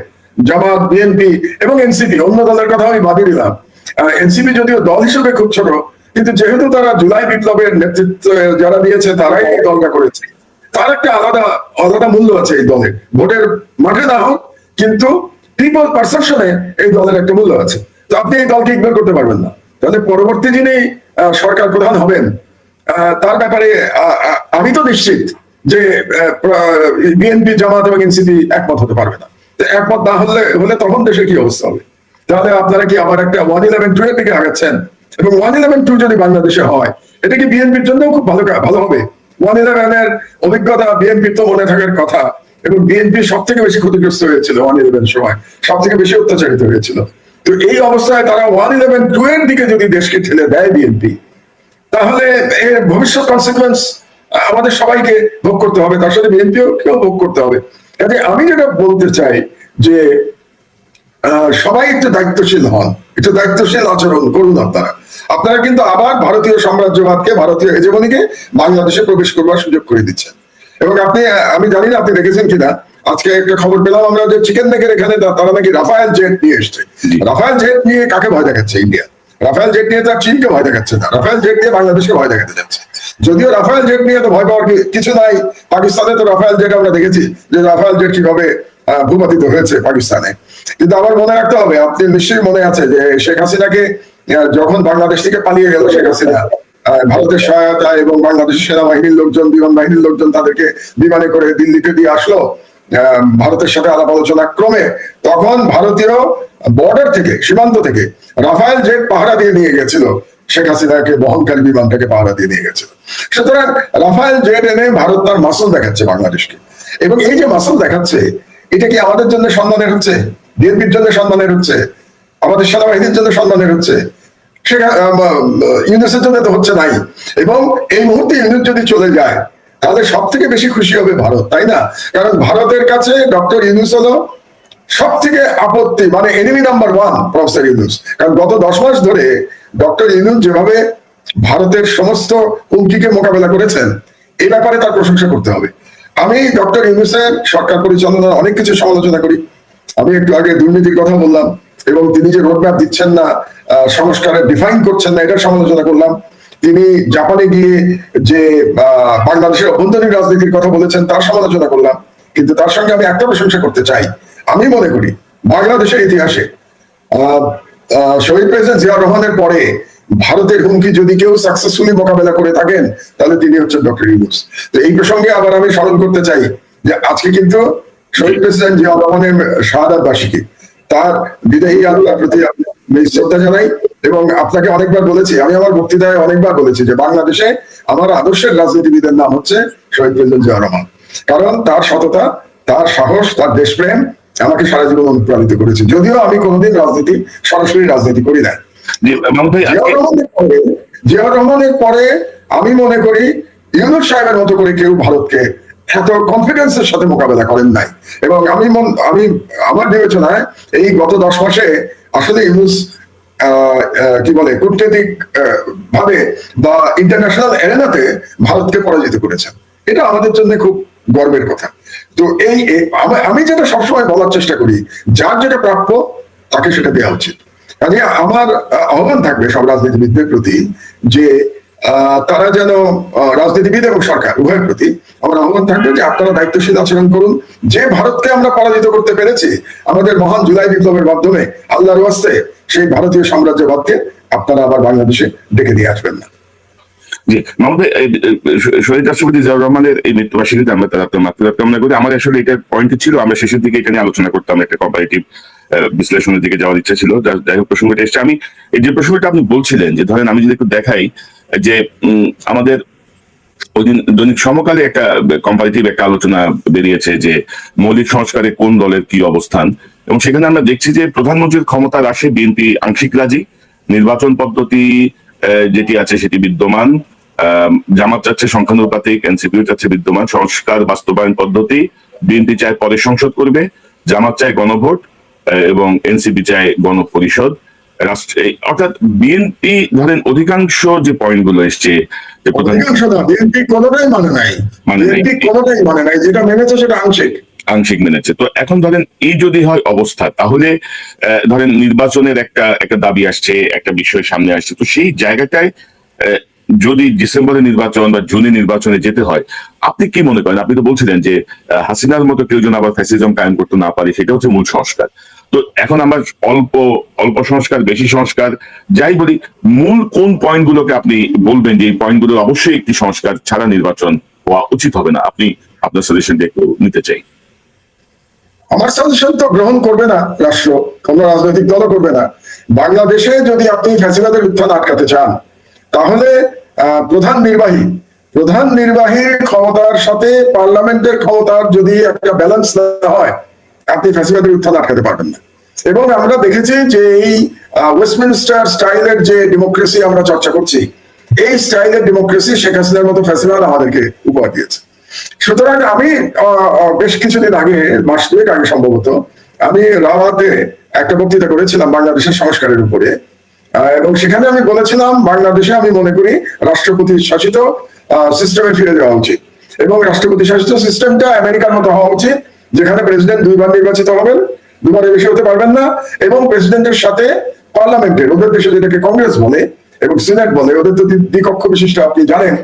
জামাত, বিএনপি এবং এনসিপি, অন্য দলের কথা আমি বাদই দিলাম। এনসিপি যদিও দল হিসেবে খুব ছোট, কিন্তু যেহেতু তারা জুলাই বিপ্লবের নেতৃত্ব যারা দিয়েছে তারাই এই দলটা করেছে, তার একটা আলাদা আলাদা মূল্য আছে এই দলের, ভোটের মাঠে না হোক কিন্তু পিপল পারসেপশনে এই দলের একটা মূল্য আছে। তো আপনি এই দলকে ইগনোর করতে পারবেন না। তাহলে পরবর্তী যিনি সরকার প্রধান হবেন তার ব্যাপারে আমি তো নিশ্চিত যে বিএনপি, জামাত এবং এনসিপি একমত হতে পারবে না। একমত না হলে তখন দেশের কি অবস্থা হবে? তাহলে আপনারা কি আবার একটা 111-2 এর দিকে আগাচ্ছেন? এবং 111-2 যদি বাংলাদেশে হয়, এটা কি বিএনপির জন্য খুব ভালো হবে? 111 এর অভিজ্ঞতা বিএনপির তো মনে থাকার কথা, এবং বিএনপি সব থেকে বেশি ক্ষতিগ্রস্ত হয়েছিল 111 সময়, সব থেকে বেশি অত্যাচারিত হয়েছিল। তো এই অবস্থায় তারা 111-2 এর দিকে যদি দেশকে ঠেলে দেয় বিএনপি, তাহলে এর ভবিষ্যৎ কনসিকুয়েন্স আমাদের সবাইকে ভোগ করতে হবে, তার সাথে বিএনপিও কেউ ভোগ করতে হবে। কাজে আমি যেটা বলতে চাই যে সবাই একটু দায়িত্বশীল হন, একটু দায়িত্বশীল আচরণ করুন। আপনারা কিন্তু আবার ভারতীয় সাম্রাজ্যবাদকে, ভারতীয় হেজেমনিকে বাংলাদেশে প্রবেশ করবার সুযোগ করে দিচ্ছেন। এবং আমি জানি না আপনি দেখেছেন কিনা, আজকে একটা খবর পেলাম আমরা যে চিকেন নেকের এখানে তারা নাকি রাফায়েল জেট নিয়ে এসছে। রাফায়েল জেট নিয়ে কাকে ভয় দেখাচ্ছে ইন্ডিয়া? রাফায়েল জেট নিয়ে তার চীনকে ভয় দেখাচ্ছে না, রাফায়েল জেট নিয়ে বাংলাদেশকে ভয় দেখাতে যাচ্ছে। যদিও রাফায়েল জেট নিয়ে তো ভয় পাওয়ার কিছু নাই, পাকিস্তানে তো রাফায়েল জেট আমরা দেখেছি যে রাফায়েল জেট কিভাবে ভূপাতিত হয়েছে পাকিস্তানে। কিন্তু আমার মনে রাখতে হবে, আপনি নিশ্চয়ই মনে আছে যে শেখ হাসিনাকে যখন বাংলাদেশ থেকে পালিয়ে গেল শেখ হাসিনা, ভারতের সহায়তা এবং বাংলাদেশের সেনাবাহিনীর লোকজন, বিমান বাহিনীর লোকজন তাদেরকে বিমানে করে দিল্লিতে দিয়ে আসলো ভারতের সাথে আলাপ আলোচনা ক্রমে, তখন ভারতীয় বর্ডার থেকে, সীমান্ত থেকে রাফায়েল জেট পাহারা দিয়ে নিয়ে গেছিল শেখ হাসিনাকে, বহনকারী বিমানটাকে পাহারা দিয়ে নিয়ে গেছিল। সুতরাং রাফায়েল জেট এনে ভারত তার মাসল দেখাচ্ছে বাংলাদেশকে, এবং এই যে মাসল দেখাচ্ছে, এটা কি আমাদের জন্য সম্মানের হচ্ছে? বিএনপির জন্য সম্মানের হচ্ছে? আমাদের সেনাবাহিনীর জন্য সম্মানের হচ্ছে? ইউনূসের জন্য তো হচ্ছে নাই। এবং এই মুহূর্তে ইউনূস যদি চলে যায়, তাহলে সব থেকে বেশি খুশি হবে ভারত, তাই না? কারণ ভারতের কাছে ডক্টর ইউনূস হলো সব থেকে আপত্তি, মানে এনিমি নাম্বার 1 প্রফেসর ইউনূস। কারণ গত 10 মাস ধরে ডক্টর ইউনূস যেভাবে ভারতের সমস্ত হুমকিকে মোকাবেলা করেছেন, এই ব্যাপারে তার প্রশংসা করতে হবে। আমি ডক্টর ইউনূসের সরকার পরিচালনার অনেক কিছু সমালোচনা করি। আমি একটু আগে দুর্নীতির কথা বললাম, এবং তিনি যে রোডম্যাপ দিচ্ছেন না, সংস্কারের ডিফাইন করছেন না, এটার সমালোচনা করলাম। তিনি জাপানে গিয়ে যে বাংলাদেশের অভ্যন্তরীণ রাজনীতির কথা বলেছেন, তার সমালোচনা করলাম। কিন্তু তার সঙ্গে আমি একটা প্রশংসা করতে চাই। আমি মনে করি বাংলাদেশের ইতিহাসে শহীদ প্রেসিডেন্ট জিয়াউর রহমানের পরে ভারতের হুমকি যদি কেউ সাকসেসফুলি মোকাবেলা করে থাকেন, তাহলে তিনি হচ্ছেন ডক্টর ইউনূস। তো এই প্রসঙ্গে আবার আমি স্মরণ করতে চাই যে আজকে কিন্তু শহীদ প্রেসিডেন্ট জিয়াউর রহমানের শাহাদাত বার্ষিকী। তার বিদায়ী আল্লাহর প্রতি আমি শ্রদ্ধা জানাই, এবং আপনাকে অনেকবার বলেছি, আমি আমার বক্তৃতায় অনেকবার বলেছি যে বাংলাদেশে আমার আদর্শের রাজনীতিবিদের নাম হচ্ছে শহীদ প্রেসিডেন্ট জিয়াউর রহমান। কারণ তার সততা, তার সাহস, তার দেশপ্রেম আমাকে সারা জীবন অনুপ্রাণিত করেছে। যদিও আমি কোনোদিন সরাসরি রাজনীতি করি না। জিয়াউর রহমানের পরে আমি মনে করি ইউনূস সাহেবের মতো করে কেউ ভারতকে এত কনফিডেন্সের সাথে মোকাবেলা করেন নাই। এবং আমি আমার বিবেচনায় এই গত 10 মাসে আসলে ইউনূস কি বলে কূটনৈতিক ভাবে বা ইন্টারন্যাশনাল এরেনাতে ভারতকে পরাজিত করেছেন। এটা আমাদের জন্য খুব গর্বের কথা। তো আমি যেটা সবসময় বলার চেষ্টা করি, যার যেটা প্রাপ্য তাকে সেটা দেওয়া উচিত। কাজে আমার আহ্বান থাকবে সব রাজনীতিবিদদের প্রতি যে তারা যেন রাজনীতিবিদ এবং সরকার উভয়ের প্রতি আমার আহ্বান থাকবে যে আপনারা দায়িত্বশীল আচরণ করুন। যে ভারতকে আমরা পরাজিত করতে পেরেছি আমাদের মহান জুলাই বিপ্লবের মাধ্যমে, আল্লাহর ওয়াস্তে সেই ভারতীয় সাম্রাজ্যবাদকে আপনারা আবার বাংলাদেশে ডেকে দিয়ে আসবেন না। জি মাহমুদ ভাই, শহীদ রাষ্ট্রপতি জিয়াউর রহমানের এই মৃত্যুবার্ষিকীতে আমরা তার মাতৃত্ব কামনা করি। আমার আসলে এটা পয়েন্ট ছিল, আমরা শেষের দিকে এটা নিয়ে আলোচনা করতাম, একটা কম্পারেটিভ বিশ্লেষণের দিকে যাওয়ার ইচ্ছা ছিল। যাই হোক, প্রসঙ্গটা এসছে। আমি এই যে প্রসঙ্গটা আপনি বলছিলেন যে ধরেন আমি যদি একটু দেখাই যে আমাদের ওই দিন দৈনিক সমকালে একটা কম্পারেটিভ একটা আলোচনা বেরিয়েছে যে মৌলিক সংস্কারে কোন দলের কি অবস্থান, এবং সেখানে আমরা দেখছি যে প্রধানমন্ত্রীর ক্ষমতা হ্রাসে বিএনপি আংশিক রাজি, নির্বাচন পদ্ধতি যেটি আছে সেটি বিদ্যমান, জামাত চাচ্ছে সংখ্যানুপাতিক, এনসিপিও চাচ্ছে বিদ্যমান, সংস্কার বাস্তবায়ন পদ্ধতি বিএনপি চায় পরে সংসদ করবে, জামাত চায় গণভোট এবং এনসিপি চায় গণপরিষদ। অর্থাৎ বিএনপি ধরেন অধিকাংশ যে পয়েন্ট গুলো এসছে, বিএনপি কোনোটাই মানে নাই, কোনোটাই মানে নাই, যেটা মেনেছে সেটা আংশিক মেনেছে। তো এখন ধরেন এই যদি হয় অবস্থা, তাহলে ধরেন নির্বাচনের একটা দাবি আসছে, একটা বিষয় সামনে আসছে, তো সেই জায়গাটায় যদি ডিসেম্বরে নির্বাচন বা জুনে নির্বাচনে যেতে হয়, আপনি কি মনে করেন? আপনি তো বলছিলেন যে হাসিনার মতো কেউ যেন আবার ফ্যাসিজম কায়েম করতে না পারে, সেটা হচ্ছে মূল সংস্কার। তো এখন আমরা অল্প সংস্কার, বেশি সংস্কার যাই বলি, মূল কোন পয়েন্ট গুলোকে আপনি বলবেন যে এই পয়েন্ট গুলো অবশ্যই একটি সংস্কার ছাড়া নির্বাচন হওয়া উচিত হবে না? আপনি আপনার সাজেশনটা একটু নিতে চাই। আমার সাজেশন তো গ্রহণ করবে না রাষ্ট্র, কোন রাজনৈতিক দলও করবে না। বাংলাদেশে যদি আপনি ফ্যাসিবাদের উত্থান আটকাতে চান, তাহলে প্রধান নির্বাহীর ক্ষমতার সাথে পার্লামেন্টের ক্ষমতার যদি একটা ব্যালেন্স না হয়, আপনি ফ্যাসিবাদের উত্থান আটকাতে পারবেন না। এবং আমরা দেখেছি যে এই ওয়েস্টমিনস্টার স্টাইলের যে ডেমোক্রেসি আমরা চর্চা করছি, এই স্টাইলের ডেমোক্রেসি শেখ হাসিনার মতো ফ্যাসিবাদ আমাদেরকে উপহার দিয়েছে। সুতরাং আমি বেশ কিছুদিন আগে, মাস দুয়েক আগে সম্ভবত, আমি রাওয়াতে একটা বক্তৃতা করেছিলাম বাংলাদেশের সংস্কারের উপরে, এবং সেখানে আমি বলেছিলাম বাংলাদেশে আমি মনে করি রাষ্ট্রপতি শাসিত সিস্টেমে ফিরে যাওয়া উচিত, এবং রাষ্ট্রপতি শাসিত সিস্টেমটা আমেরিকার মতো হওয়া উচিত, যেখানে প্রেসিডেন্ট দুইবার নির্বাচিত হবেন, দুবারের বেশি হতে পারবেন না, এবং প্রেসিডেন্টের সাথে পার্লামেন্টের, ওদের দেশে যেটাকে কংগ্রেস বলে এবং সিনেট বলে, ওদের তো দ্বিকক্ষ বিশিষ্ট, আপনি জানেন,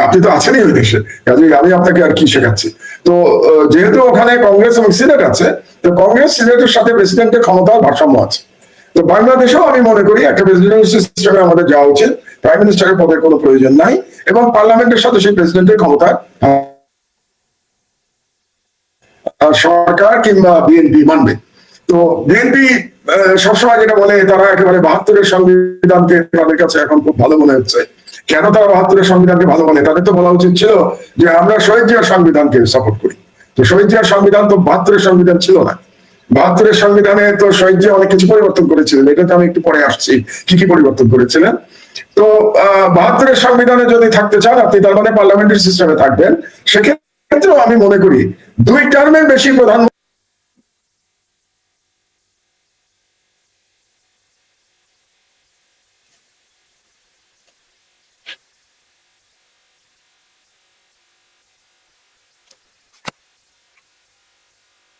আপনি তো আছেনই ওই দেশে, কাজে আমি আপনাকে আর কি শেখাচ্ছি। তো যেহেতু ওখানে কংগ্রেস এবং সিনেট আছে, তো কংগ্রেস সিনেটের সাথে প্রেসিডেন্টের ক্ষমতার ভারসাম্য আছে। তো বাংলাদেশেও আমি মনে করি একটা প্রেসিডেন্ট সিস্টেমে আমাদের যাওয়া উচিত, প্রাইম মিনিস্টারের পদের কোনো প্রয়োজন নাই, এবং পার্লামেন্টের সাথে সেই প্রেসিডেন্টের ক্ষমতা সরকার কিংবা বিএনপি মানবে। তো বিএনপি সবসময় যেটা বলে, তারা একেবারে ৭২-এর সংবিধানকে তাদের কাছে এখন খুব ভালো মনে হচ্ছে। কেন তারা ৭২-এর সংবিধানকে ভালো বলে? তাদের তো বলা উচিত ছিল যে আমরা শহীদ জিয়ার সংবিধানকে সাপোর্ট করি। তো শহীদ জিয়ার সংবিধান তো ৭২-এর সংবিধান ছিল না। ৭২-এর সংবিধানে তো শহীদ জিয়া অনেক কিছু পরিবর্তন করেছিলেন, এটাতে আমি একটু পরে আসছি কি কি পরিবর্তন করেছিলেন। তো ৭২-এর সংবিধানে যদি থাকতে চান আপনি, তার মানে পার্লামেন্টারি সিস্টেমে থাকবেন। সেক্ষেত্রেও আমি মনে করি 2 টার্মের বেশি প্রধান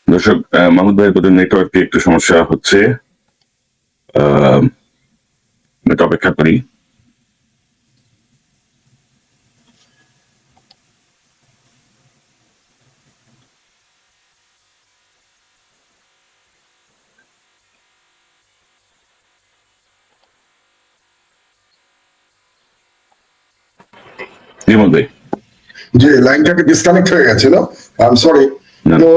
দর্শক, মাহমুদ ভাইয়ের প্রতি নেটওয়ার্কে একটু সমস্যা হচ্ছে, অপেক্ষা করি। যে লাইনটাকে ডিসকানেক্ট হয়ে গেছিল, আই এম সরি। তো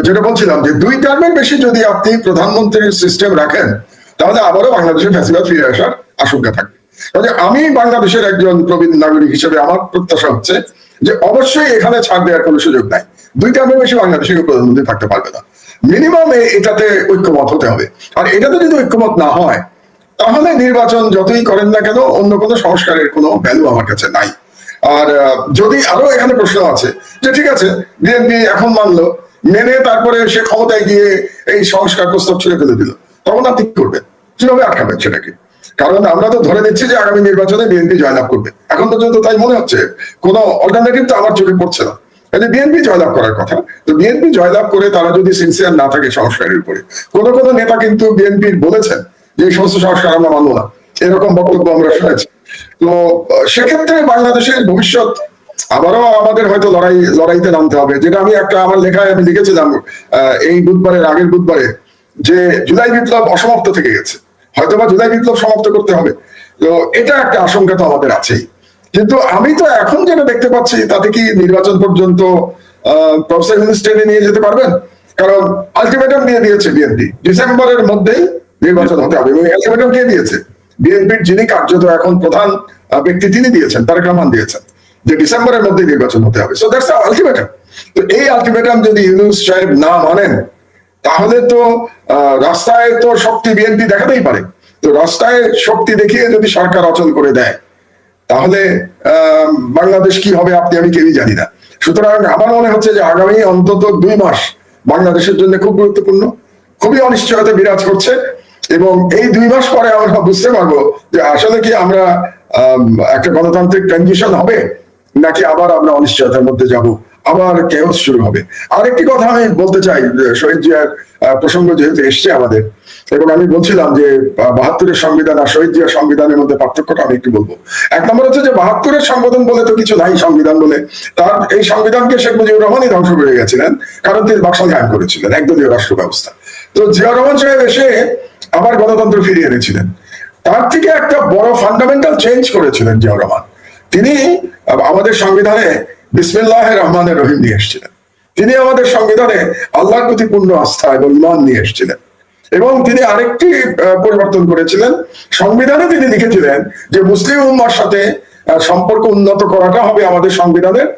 যেটা বলছিলাম যে 2 টার্মের বেশি যদি আপনি প্রধানমন্ত্রীর সিস্টেম রাখেন, তাহলে আবারও বাংলাদেশে ফ্যাসিবাদ ফিরে আসার আশঙ্কা থাকবে। তাহলে আমি বাংলাদেশের একজন প্রবীণ নাগরিক হিসেবে আমার প্রত্যাশা হচ্ছে যে অবশ্যই এখানে ছাড় দেওয়ার কোনো সুযোগ নাই। 2 টার্মের বেশি বাংলাদেশের প্রধানমন্ত্রী থাকতে পারবে না, মিনিমাম এটাতে ঐক্যমত হতে হবে। আর এটাতে যদি ঐক্যমত না হয়, তাহলে নির্বাচন যতই করেন না কেন, অন্য কোনো সংস্কারের কোনো ভ্যালু আমার কাছে নাই। আর যদি আরো এখানে প্রশ্ন আছে যে ঠিক আছে, বিএনপি এখন মানলো, মেনে তারপরে সে ক্ষমতায় গিয়ে এই সংস্কার প্রস্তাব ছেড়ে ফেলে দিল, তখন আপনি কি করবেন? কিভাবে আটকাবেন সেটাকে? কারণ আমরা তো ধরে নিচ্ছি যে আগামী নির্বাচনে বিএনপি জয়লাভ করবে, এখন পর্যন্ত তাই মনে হচ্ছে, কোনো অল্টারনেটিভ তো আমার চোখে পড়ছে না। বিএনপি জয়লাভ করার কথা। তো বিএনপি জয়লাভ করে তারা যদি সিনসিয়ার না থাকে সংস্কারের উপরে, কোনো নেতা কিন্তু বিএনপির বলেছেন যে এই সমস্ত সংস্কার আমরা মানবো না, এরকম বক্তব্য আমরা শুনেছি। তো সেক্ষেত্রে বাংলাদেশের ভবিষ্যৎ আবারও আমাদের হয়তো লড়াইতে নামতে হবে, যেটা আমি আমার লেখায় আমি লিখেছিলাম এই বুধবারের আগের বুধবারে, যে জুলাই বিপ্লব অসমাপ্ত থেকে গেছে, হয়তোবা জুলাই বিপ্লব সমাপ্ত করতে হবে। তো এটা একটা আশঙ্কা তো আমাদের আছেই। কিন্তু আমি তো এখন যেটা দেখতে পাচ্ছি তাতে কি নির্বাচন পর্যন্ত প্রফেসর ইউনূস টেনে নিয়ে যেতে পারবেন? কারণ আলটিমেটাম দিয়ে দিয়েছে বিএনপি, ডিসেম্বরের মধ্যেই নির্বাচন হতে হবে। এবং আলটিমেটাম কে দিয়েছে? বিএনপির যিনি কার্যত এখন প্রধান ব্যক্তি তিনি দিয়েছেন, তারেক রহমান দিয়েছেন, যে ডিসেম্বরের মধ্যে নির্বাচন হতে হবে। So that's ultimatum. তো এই আলটিমেটাম যদি ইউনূস সাহেব না মানেন, তাহলে তো রাস্তায় তো শক্তি বিএনপি দেখাতেই পারে। তো রাস্তায় শক্তি দেখিয়ে যদি সরকার অচল করে দেয়, তাহলে বাংলাদেশ কি হবে আপনি আমি কেউই জানি না। সুতরাং আমার মনে হচ্ছে যে আগামী অন্তত 2 মাস বাংলাদেশের জন্য খুব গুরুত্বপূর্ণ, খুবই অনিশ্চয়তা বিরাজ করছে। এবং এই 2 মাস পরে আমরা বুঝতে পারবো যে আসলে কি আমরা একটা গণতান্ত্রিক ট্রানজিশন হবে, নাকি আবার আমরা অনিশ্চয়তার মধ্যে যাব, আবার কেওস শুরু হবে। আরেকটি কথা আমি বলতে চাই, শহীদ জিয়ার প্রসঙ্গ যেহেতু এসছে আমাদের, এবং আমি বলছিলাম যে 72-এর সংবিধান আর শহীদ জিয়ার সংবিধানের মধ্যে পার্থক্যটা আমি একটু বলবো। এক নম্বর হচ্ছে যে 72-এর সংবিধান বলে তো কিছু নাই, সংবিধান বলে তার এই সংবিধানকে শেখ মুজিবুর রহমানই ধ্বংস করে গেছিলেন, কারণ তিনি বাকশাল কায়েম করেছিলেন, একদলীয় রাষ্ট্র ব্যবস্থা। তো জিয়া রহমান সাহেব এসে আবার গণতন্ত্র ফিরিয়ে এনেছিলেন। তার থেকে একটা বড় ফান্ডামেন্টাল চেঞ্জ করেছিলেন জিয়া রহমান। তিনি আমাদের সংবিধানে বিসমিল্লাহির রহমানির রহিম নিয়ে এসেছিলেন। তিনি আমাদের সংবিধানে আল্লাহর প্রতি পূর্ণ আস্থা এবং ঈমান নিয়ে এসেছিলেন। এবং তিনি আরেকটি পরিবর্তন করেছিলেন, সংবিধানে তিনি লিখেছিলেন যে মুসলিম উম্মার সাথে সম্পর্ক উন্নত করাটা হবে আমাদের সংবিধানের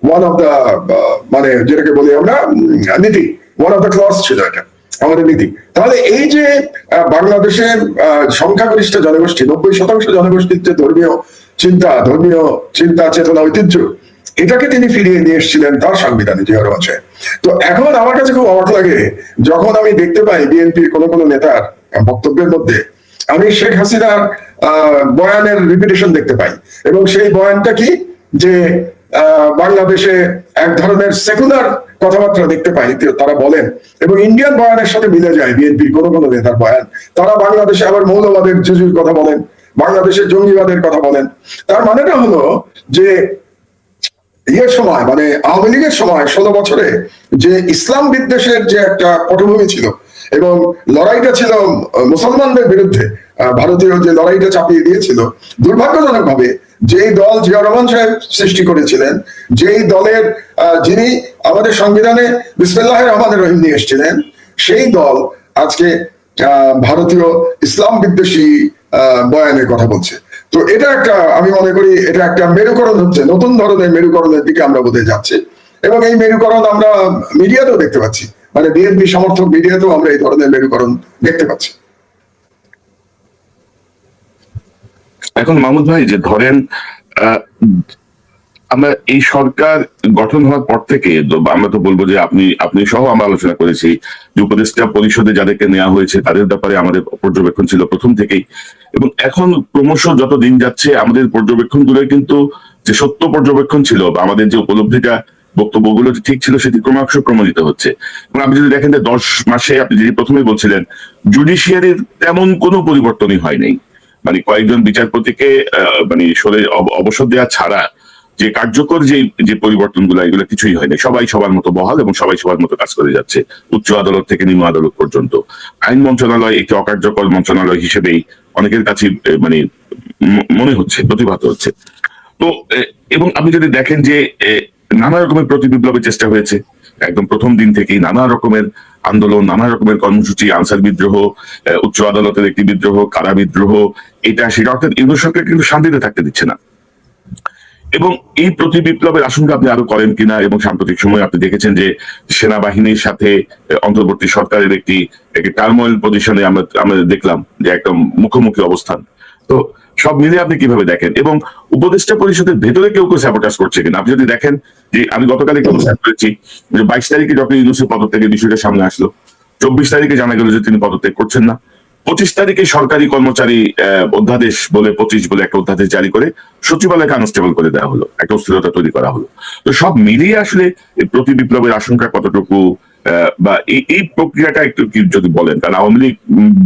ওয়ান অফ দা, মানে যেটাকে বলি আমরা নীতি, ওয়ান অফ দা ক্লজ ছিল এটা আমাদের নীতি। তাহলে এই যে বাংলাদেশের সংখ্যাগরিষ্ঠ জনগোষ্ঠী, 90% জনগোষ্ঠীর যে ধর্মীয় চিন্তা চেতনা ঐতিহ্য, এটাকে তিনি ফিরিয়ে নিয়ে এসেছিলেন তার সংবিধানে জিয়া রহমান সাহেব। তো এখন আমার কাছে খুব অবাক লাগে যখন আমি দেখতে পাই বিএনপির কোন নেতার বক্তব্যের মধ্যে আমি শেখ হাসিনার বয়ানের রিপিটেশন দেখতে পাই। এবং সেই বয়ানটা কি, যে বাংলাদেশে এক ধরনের সেকুলার কথাবার্তা দেখতে পাই তারা বলেন, এবং ইন্ডিয়ান বয়ানের সাথে মিলে যায় বিএনপির কোন নেতার বয়ান। তারা বাংলাদেশে আবার মৌলবাদের জুজুর কথা বলেন, বাংলাদেশের জঙ্গিবাদের কথা বলেন। তার মানেটা হলো যে সময়, মানে আওয়ামী লীগের সময় 16 বছরে যে ইসলাম বিদ্বেষের যে একটা পটভূমি ছিল, এবং লড়াইটা ছিল মুসলমানদের বিরুদ্ধে, ভারতীয় যে লড়াইটা চাপিয়ে দিয়েছিল, দুর্ভাগ্যজনক ভাবে যেই দল জিয়া রহমান সাহেব সৃষ্টি করেছিলেন, যেই দলের যিনি আমাদের সংবিধানে বিসমিল্লাহির রহমানির রহিম নিয়ে এসেছিলেন, সেই দল আজকে ভারতীয় ইসলাম বিদ্বেষী বয়ানের কথা বলছে। তো এটা একটা, আমি মনে করি এটা একটা মেরুকরণ হচ্ছে, নতুন ধরনের মেরুকরণের দিকে আমরা বোধহয় যাচ্ছি। এবং এই মেরুকরণ আমরা মিডিয়াতেও দেখতে পাচ্ছি, মানে বিএনপি সমর্থক মিডিয়াতেও আমরা এই ধরনের মেরুকরণ দেখতে পাচ্ছি। এখন মাহমুদ ভাই, যে ধরেন আমরা এই সরকার গঠন হওয়ার পর থেকে আমরা তো বলবো যে আপনি সহ আমরা আলোচনা করেছি যে উপদেষ্টা পরিষদে যাদেরকে নেওয়া হয়েছে তাদের ব্যাপারে আমাদের পর্যবেক্ষণ ছিল প্রথম থেকেই, এবং এখন ক্রমশ যত দিন যাচ্ছে আমাদের পর্যবেক্ষণ গুলো কিন্তু যে সত্য পর্যবেক্ষণ ছিল বা আমাদের যে উপলব্ধিটা বক্তব্যগুলো ঠিক ছিল সেটি ক্রমশ প্রমাণিত হচ্ছে। এবং আপনি যদি দেখেন যে 10 মাসে আপনি যদি প্রথমেই বলছিলেন জুডিশিয়ারির তেমন কোনো পরিবর্তনই হয় নাই, মানে কয়েকজন বিচারপতিকে মানে অবসর দেওয়া ছাড়া যে কার্যকর যে পরিবর্তনগুলো এগুলো কিছুই হয়নি। সবাই সবার মতো বহাল এবং সবাই সবার মতো কাজ করে যাচ্ছে, উচ্চ আদালত থেকে নিম্ন আদালত পর্যন্ত। আইন মন্ত্রণালয় একটি অকার্যকর মন্ত্রণালয় হিসেবেই অনেকের কাছে মানে মনে হচ্ছে, প্রতিভাত হচ্ছে। তো এবং আপনি যদি দেখেন যে নানা রকমের প্রতিবিপ্লবের চেষ্টা হয়েছে একদম প্রথম দিন থেকেই, নানা রকমের আন্দোলন, নানা রকমের কর্মসূচি, আনসার বিদ্রোহ, উচ্চ আদালতের একটি বিদ্রোহ, কারা বিদ্রোহ, এটা সেটা, অর্থাৎ ইউনূস সরকার কিন্তু শান্তিতে থাকতে দিচ্ছে না। এবং এই প্রতি বিপ্লবের আশঙ্কা আপনি আরো করেন কিনা? এবং সাম্প্রতিক সময় আপনি দেখেছেন যে সেনাবাহিনীর সাথে অন্তর্বর্তী সরকারের একটি টার্মোয়েল পজিশনে আমরা দেখলাম যে একদম মুখোমুখি অবস্থান। তো সব মিলে আপনি কিভাবে দেখেন? এবং উপদেষ্টা পরিষদের ভেতরে কেউ স্যাবোটাজ করছে কিনা? আপনি যদি দেখেন যে আমি গতকাল একটু করেছি যে 22 তারিখে ডক্টর ইউনূসের পদত্যাগের বিষয়টা সামনে আসলো, 24 তারিখে জানা গেল যে তিনি পদত্যাগ করছেন না, 25 তারিখে সরকারি কর্মচারী অধ্যাদেশ বলে 25 বলে একটা অধ্যাদেশ জারি করে সচিবালয়কে আনস্টেবল করে দেওয়া হলো, একটা অস্থিরতা তৈরি করা হলো। তো সব মিলিয়ে আসলে প্রতি বিপ্লবের আশঙ্কা কতটুকু, বা এই প্রক্রিয়াটা একটু যদি বলেন, কারণ আওয়ামী লীগ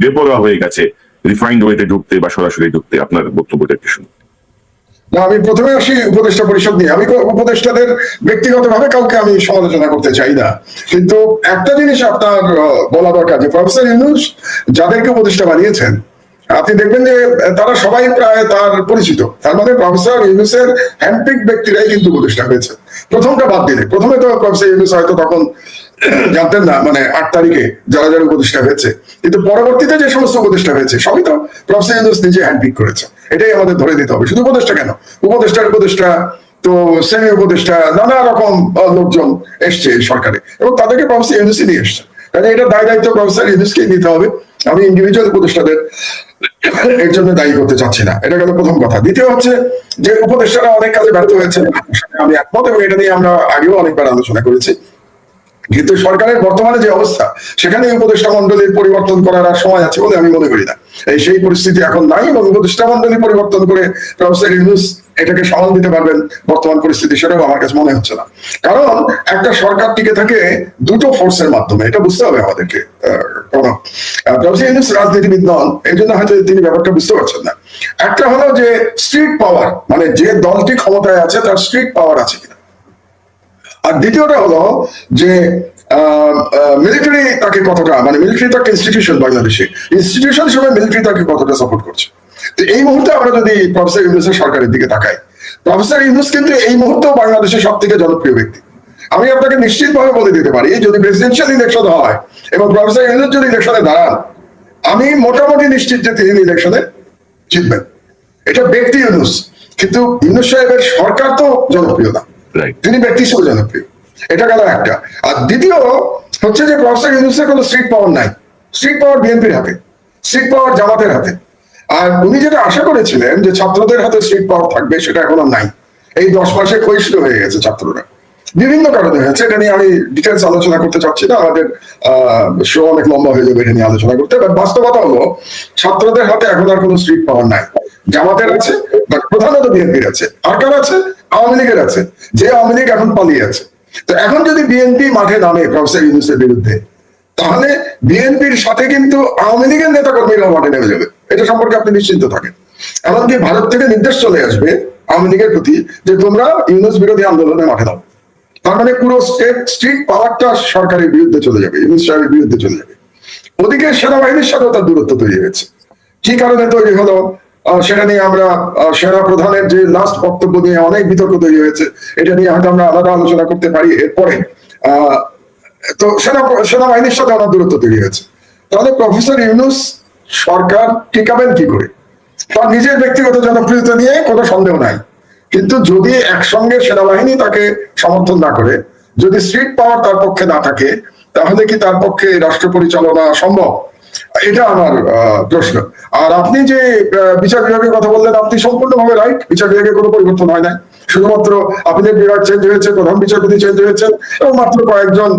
বেপরোয়া হয়ে গেছে রিফাইন্ড ওয়েতে ঢুকতে বা সরাসরি ঢুকতে? আপনার বক্তব্যটা একটু শুনুন। না, আমি প্রথমে আসি উপদেষ্টা পরিষদ নিয়ে। আমি উপদেষ্টাদের ব্যক্তিগতভাবে কাউকে আমি সমালোচনা করতে চাই না, কিন্তু একটা জিনিস আপনার বলা দরকার যে প্রফেসর ইউনূস যাদেরকে উপদেষ্টা বানিয়েছেন, আপনি দেখবেন যে তারা সবাই প্রায় তার পরিচিত। তার মানে প্রফেসর ইউনূসের হ্যান্ডপিক ব্যক্তিরাই কিন্তু উপদেষ্টা হয়েছে, প্রথমটা বাদ দিলে। প্রথমে তো প্রফেসর ইউনূস হয়তো তখন জানতেন না, মানে 8 তারিখে যারা যারা উপদেষ্টা হয়েছে, কিন্তু পরবর্তীতে যে সমস্ত উপদেষ্টা হয়েছে সবই তো প্রফেসর ইউনূস নিজে হ্যান্ডপিক করেছে। এটাই আমাদের ধরে দিতে হবে। শুধু উপদেষ্টা কেন, উপদেষ্টার উপদেষ্টা তো সেমি উপদেষ্টা নানা রকম লোকজন এসছে সরকারে, এবং তাদেরকে প্রফেসর ইউনূসই নিয়ে এসছে। কাজে এটা দায়িত্ব প্রফেসর ইউনূসকে নিতে হবে। আমি ইন্ডিভিজুয়াল উপদেষ্টাদের এর জন্য দায়ী করতে চাচ্ছি না। এটা গেল প্রথম কথা। দ্বিতীয় হচ্ছে যে উপদেষ্টারা অনেক কাজে ব্যর্থ হয়েছে, আমি একমত, এবং এটা নিয়ে আমরা আগেও অনেকবার আলোচনা করেছি। কিন্তু সরকারের বর্তমানে যে অবস্থা, সেখানে উপদেষ্টা মন্ডলীর পরিবর্তন করার আর সময় আছে বলে আমি মনে করি না। সেই পরিস্থিতি এখন নাই, এবং উপদেষ্টা মন্ডলী পরিবর্তন করে প্রফেসর ইউনূস এটাকে সামাল দিতে পারবেন বর্তমান পরিস্থিতি, সেটাও আমার কাছে মনে হচ্ছে না। কারণ একটা সরকার টিকে থাকে দুটো ফোর্সের মাধ্যমে, এটা বুঝতে হবে আমাদেরকে। প্রফেসর ইউনূস রাজনীতিবিদ নন, এই জন্য হয়তো তিনি ব্যাপারটা বুঝতে পারছেন না। একটা হলো যে স্ট্রিট পাওয়ার, মানে যে দলটি ক্ষমতায় আছে তার স্ট্রিট পাওয়ার আছে কিনা। আর দ্বিতীয়টা হলো যে মিলিটারি তাকে কতটা, মানে মিলিটারি তো একটা ইনস্টিটিউশন, বাংলাদেশে ইনস্টিটিউশন হিসেবে মিলিটারি তাকে কতটা সাপোর্ট করছে। তো এই মুহূর্তে আমরা যদি প্রফেসর ইউনূসের সরকারের দিকে তাকাই, প্রফেসর ইউনূস কিন্তু এই মুহূর্তেও বাংলাদেশের সব থেকে জনপ্রিয় ব্যক্তি। আমি আপনাকে নিশ্চিতভাবে বলে দিতে পারি, যদি প্রেসিডেন্সিয়াল ইলেকশন হয় এবং প্রফেসর ইউনূস যদি ইলেকশনে দাঁড়ান, আমি মোটামুটি নিশ্চিত যে তিনি ইলেকশনে জিতবেন। এটা ব্যক্তি ইউনূস, কিন্তু ইউনূস সাহেবের সরকার তো জনপ্রিয় না, তিনি ব্যক্তি হিসেবে জনপ্রিয়। এটা গেল একটা। আর দ্বিতীয় হচ্ছে যে প্রফেসর ইউনূসের কোনো স্ট্রিট পাওয়ার নাই। স্ট্রিট পাওয়ার বিএনপির হাতে, স্ট্রিট পাওয়ার জামাতের হাতে। আর উনি যেটা আশা করেছিলেন যে ছাত্রদের হাতে স্ট্রিট পাওয়ার থাকবে, সেটা এখন আর নাই। এই 10 মাসে ক্ষয়িষ্ণু হয়ে গেছে ছাত্ররা, বিভিন্ন কারণে হয়েছে। এটা নিয়ে আমি ডিটেলস আলোচনা করতে চাচ্ছি না, আমাদের শো অনেক লম্বা হয়ে যাবে এটা নিয়ে আলোচনা করতে। বাট বাস্তবতা হলো ছাত্রদের হাতে এখন আর কোনো স্ট্রিট পাওয়ার নাই। জামাতের আছে, বাট প্রধানত বিএনপির আছে। আর কার আছে? আওয়ামী লীগের আছে, যে আওয়ামী লীগ এখন পালিয়ে আছে। তো এখন যদি বিএনপি মাঠে নামে প্রফেসর ইউনূসের বিরুদ্ধে, তাহলে বিএনপির সাথে কিন্তু আওয়ামী লীগের নেতা কর্মীরাও মাঠে নেমে যাবে, এটা সম্পর্কে আপনি নিশ্চিন্ত থাকেন। এমনকি ভারত থেকে নির্দেশ চলে আসবে আওয়ামী লীগের প্রতি যে তোমরা ইউনূস বিরোধী আন্দোলনে মাঠে নাও। তার মানে পুরো স্ট্রিট পাওয়ারটা সরকারের বিরুদ্ধে চলে যাবে, ইউনূস সাহেবের বিরুদ্ধে চলে যাবে। ওদিকে সেনাবাহিনীর সাথেও তার দূরত্ব তৈরি হয়েছে। কি কারণে তৈরি হলো সেটা নিয়ে আমরা সেনা প্রধানের যে লাস্ট বক্তব্য নিয়ে অনেক বিতর্ক তৈরি হয়েছে, এটা নিয়ে হয়তো আমরা আলাদা আলোচনা করতে পারি এরপরে। তো সেনাবাহিনীর সাথে অনেক দূরত্ব তৈরি হয়েছে। তাহলে প্রফেসর ইউনূস সরকার টিকাবেন কি করে? তার নিজের ব্যক্তিগত জনপ্রিয়তা নিয়ে কোনো সন্দেহ নাই, কিন্তু যদি একসঙ্গে সেনাবাহিনী তাকে সমর্থন না করে, যদি স্ট্রিট পাওয়ার তার পক্ষে না থাকে, তাহলে কি তার পক্ষে রাষ্ট্র পরিচালনা সম্ভব? এটা আমার প্রশ্ন। আর আপনি যে বিচার বিভাগের কথা বললেন, আপনি সম্পূর্ণভাবে রাইট। বিচার বিভাগের কোনো পরিবর্তন হয় না, শুধুমাত্র আপিলের বিভাগ চেঞ্জ হয়েছে, প্রধান বিচারপতি চেঞ্জ হয়েছেন, এবং মাত্র কয়েকজন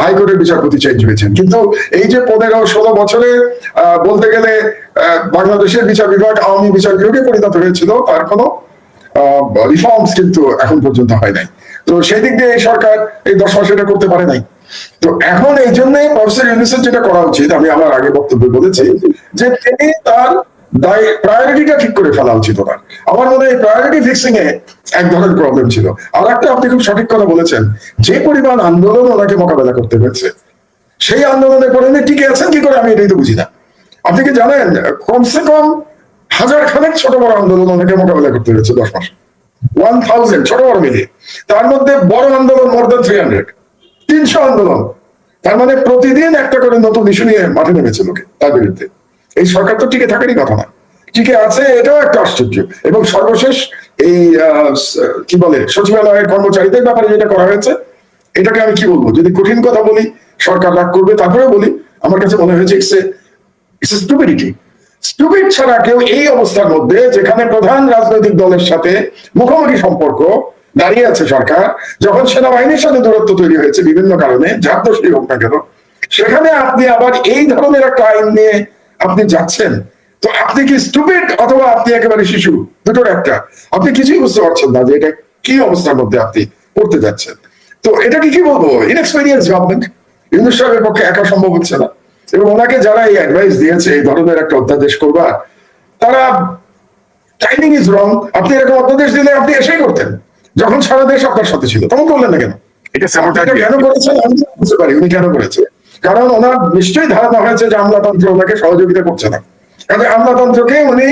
হাইকোর্টের বিচারপতি চেঞ্জ হয়েছেন। কিন্তু এই যে 15-16 বছরে বলতে গেলে বাংলাদেশের বিচার বিভাগ আওয়ামী বিচার বিভাগে পরিণত হয়েছিল, তার কোনো রিফর্মস কিন্তু এখন পর্যন্ত হয় নাই। তো সেই দিক দিয়ে এই সরকার এই 10 মাসে এটা করতে পারে নাই। তো এখন এই জন্য প্রফেসর ইউনূসের যেটা করা উচিত, আমি আমার আগে বক্তব্যে বলেছি যে তিনি তার প্রায়োরিটিটা ঠিক করে ফেলা উচিত ওনার। আমার মনে হয় প্রায়োরিটি ফিক্সিং এ এক ধরনের প্রবলেম ছিল। আর একটা আপনি খুব সঠিক কথা বলেছেন, যে পরিমাণ আন্দোলন ওনাকে মোকাবেলা করতে হয়েছে, সেই আন্দোলনের পরে উনি টিকে আছেন কি করে, আমি এটাই তো বুঝি না। আপনি কি জানেন কমসে কম 1000 খানেক ছোট বড় আন্দোলন ওনাকে মোকাবেলা করতে হয়েছে 10 মাসে, 1000 ছোট বড় মিলিয়ে। তার মধ্যে বড় আন্দোলন মোর দেন 300 আন্দোলন। তার মানে প্রতিদিন একটা করে নতুন ইস্যু নিয়ে মাঠে নেমেছে লোকে তার বিরুদ্ধে। এই সরকার তো টিকে থাকেনি কথা না, টিকে আছে, এটাও একটা আশ্চর্য। এবং সর্বশেষ এই কি বলে সচিবালয়ের কর্মচারীদের ব্যাপারে যেটা করা হয়েছে, এটাকে আমি কি বলবো, যদি কঠিন কথা বলি সরকার রাগ করবে, তারপরে বলি আমার কাছে মনে হয়েছে ইটস স্টুপিডিটি। স্টুপিড ছাড়া কেউ এই অবস্থার মধ্যে, যেখানে প্রধান রাজনৈতিক দলের সাথে মুখোমুখি সম্পর্ক দাঁড়িয়ে আছে সরকার, যখন সেনাবাহিনীর সাথে দূরত্ব তৈরি হয়েছে বিভিন্ন কারণে, যার দোষই হোক না কেন, সেখানে আপনি আবার এই ধরনের একটা আইন নিয়ে আপনি যাচ্ছেন। তো আপনি কি স্টুপিড অথবা আপনি একেবারে শিশু, দুটোর একটা। আপনি কিছুই বুঝতে পারছেন না যে এটা কি অবস্থার মধ্যে আপনি পড়তে যাচ্ছেন। তো এটাকে কি বলবো, ইনএক্সপেরিয়েন্স গভর্নমেন্ট। ইউনূস সাহেবের পক্ষে একা সম্ভব হচ্ছে না। এবং ওনাকে যারা এই অ্যাডভাইস দিয়েছে এই ধরনের একটা অধ্যাদেশ করবার, তারা টাইমিং ইজ রং। আপনি এরকম অধ্যাদেশ দিলে আপনি এসেই করতেন যখন সারা দেশ আপনার সাথে ছিল, তখন করলেন না কেন? এটা এটা কেন করেছেন আমি বুঝতে পারি উনি কেন করেছে। কারণ ওনার নিশ্চয়ই ধারণা হয়েছে যে আমলাতন্ত্র ওনাকে সহযোগিতা করছে না, কারণ আমলাতন্ত্রকে উনি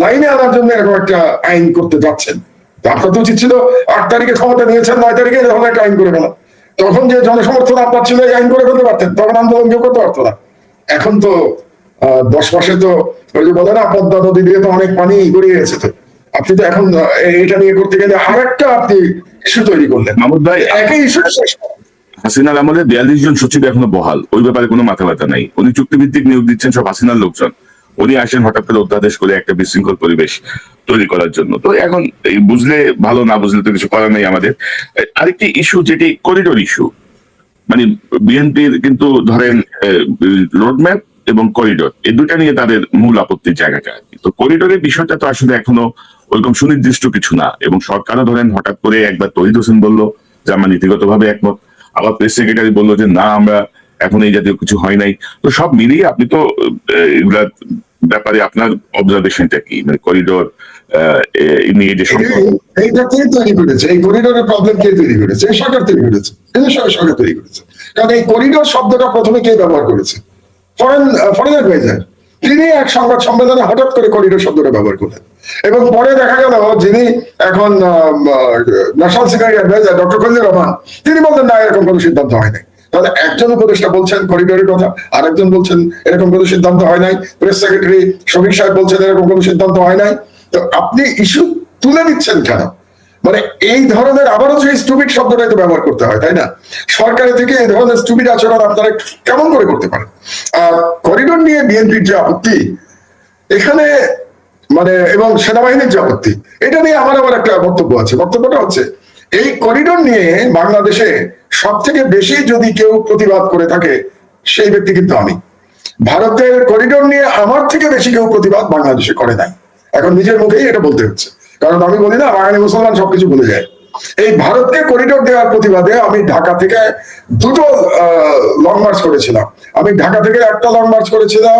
লাইনে আনার জন্য এরকম একটা আইন করতে যাচ্ছেন। তো আপনার তো উচিত ছিল 8 তারিখে ক্ষমতা নিয়েছেন, 9 তারিখে এরকম একটা আইন করে ফেলা। তখন যে জনসমর্থন আপনার ছিল এই আইন করে ফেলতে পারতেন, তখন আন্দোলন কেউ করতে পারতো না। এখন তো 10 মাসে তো ওই যে বলে না পদ্মা নদী দিয়ে তো অনেক পানি গড়িয়ে গেছে। তো আপনি তো এখন এটা নিয়ে করতে গেলে আর একটা আপনি ইস্যু তৈরি করলেন। মাহমুদ ভাই, একই ইস্যু শেষ। হাসিনার আমলে 42 জন সচিব এখনো বহাল, ওই ব্যাপারে কোনো মাথা ব্যথা নাই। উনি চুক্তিভিত্তিক নিয়োগ দিচ্ছেন সব হাসিনার লোকজন। উনি আসেন হঠাৎ করে অধ্যাদেশ করে একটা বিশৃঙ্খল পরিবেশ তৈরি করার জন্য। তো এখন এই বুঝলে ভালো, না বুঝলে তো কিছু করার নেই আমাদের। আরেকটি ইস্যু যেটি করিডোর ইস্যু, মানে বিএনপির কিন্তু ধরেন রোডম্যাপ এবং করিডোর এই দুটা নিয়ে তাদের মূল আপত্তির জায়গাটা আর কি। তো করিডোরের বিষয়টা তো আসলে এখনো ওইরকম সুনির্দিষ্ট কিছু না, এবং সরকারও ধরেন হঠাৎ করে একবার তহিদ হোসেন বললো যে আমরা নীতিগতভাবে একমত, আবার প্রেস সেক্রেটারি বললো যে না আমরা এখন এই জাতীয় কিছু হয় নাই। তো সব মিলিয়ে আপনি তো এগুলার ব্যাপারে আপনার অবজারভেশনটা কি, মানে করিডোর নিয়ে যে এইটা কে তৈরি করেছে? এই করিডোরের প্রবলেম কে তৈরি করেছে? এই সরকার তৈরি করেছে, সরকার তৈরি করেছে। কারণ এই করিডোর শব্দটা প্রথমে কে ব্যবহার করেছে? Foreign adviser. তিনি এক সংবাদ সম্মেলনে হঠাৎ করে করিডোর শব্দটা ব্যবহার করলেন, এবং পরে দেখা গেল যিনি এখন national security adviser doctor Khalilur Rahman, তিনি বললেন না এরকম কোনো সিদ্ধান্ত হয় নাই। তাহলে একজন উপদেষ্টা বলছেন করিডোরের কথা, আরেকজন বলছেন এরকম কোনো সিদ্ধান্ত হয় নাই, প্রেস সেক্রেটারি শফিক সাহেব বলছেন এরকম কোনো সিদ্ধান্ত হয় নাই। তো আপনি ইস্যু তুলে দিচ্ছেন কেন? মানে এই ধরনের আবারও সেই স্টুপিড শব্দটাই তো ব্যবহার করতে হয়, তাই না? সরকারের থেকে এই ধরনের স্টুপিড আচরণ আপনারা কেমন করে করতে পারেন? করিডোর নিয়ে বিএনপির যে আপত্তি এখানে, মানে এবং সেনাবাহিনীর যে আপত্তি, এটা নিয়ে আমার আবার একটা বক্তব্য আছে। বক্তব্যটা হচ্ছে এই করিডোর নিয়ে বাংলাদেশে সব থেকে বেশি যদি কেউ প্রতিবাদ করে থাকে সেই ব্যক্তি কিন্তু আমি। ভারতের করিডোর নিয়ে আমার থেকে বেশি কেউ প্রতিবাদ বাংলাদেশে করে নাই। এখন নিজের মুখেই এটা বলতে হচ্ছে, কারণ আমি বলি না বাঙালি মুসলমান সবকিছু ভুলে যায়। এই ভারতকে করিডোর দেওয়ার প্রতিবাদে আমি ঢাকা থেকে 2টো লং মার্চ করেছিলাম। আমি ঢাকা থেকে একটা লং মার্চ করেছিলাম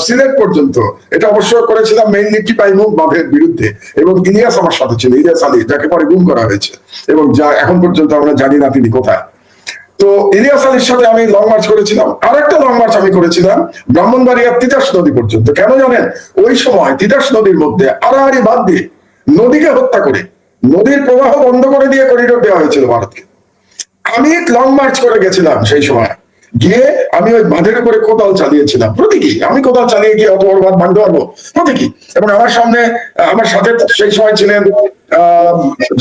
সিলেট পর্যন্ত। এটা অবশ্য করেছিলাম মেইনলি টিপাইমুখ বাঁধের বিরুদ্ধে, এবং ইলিয়াস আমার সাথে ছিল, ইলিয়াস আলী, যাকে পরে গুম করা হয়েছে এবং যা এখন পর্যন্ত আমরা জানি না তিনি কোথায়। তো ইলিয়াস আলীর সাথে আমি লং মার্চ করেছিলাম। আর একটা লং মার্চ আমি করেছিলাম ব্রাহ্মণবাড়িয়ার তিতাস নদী পর্যন্ত। কেন জানেন? ওই সময় তিতাস নদীর মধ্যে আড়াআড়ি বাঁধ দিয়ে নদীকে হত্যা করে নদীর প্রবাহ বন্ধ করে দিয়ে করিডোর দেওয়া হয়েছিল ভারতকে। আমি লং মার্চ করে গেছিলাম সেই সময়, গিয়ে আমি ওই বাঁধের উপরে কোদাল চালিয়েছিলাম প্রতীকী। আমি কোদাল চালিয়ে গিয়ে অত বড় বাঁধ ভাঙতে পারবো প্রতীকী। এবং আমার সামনে আমার সাথে সেই সময় ছিলেন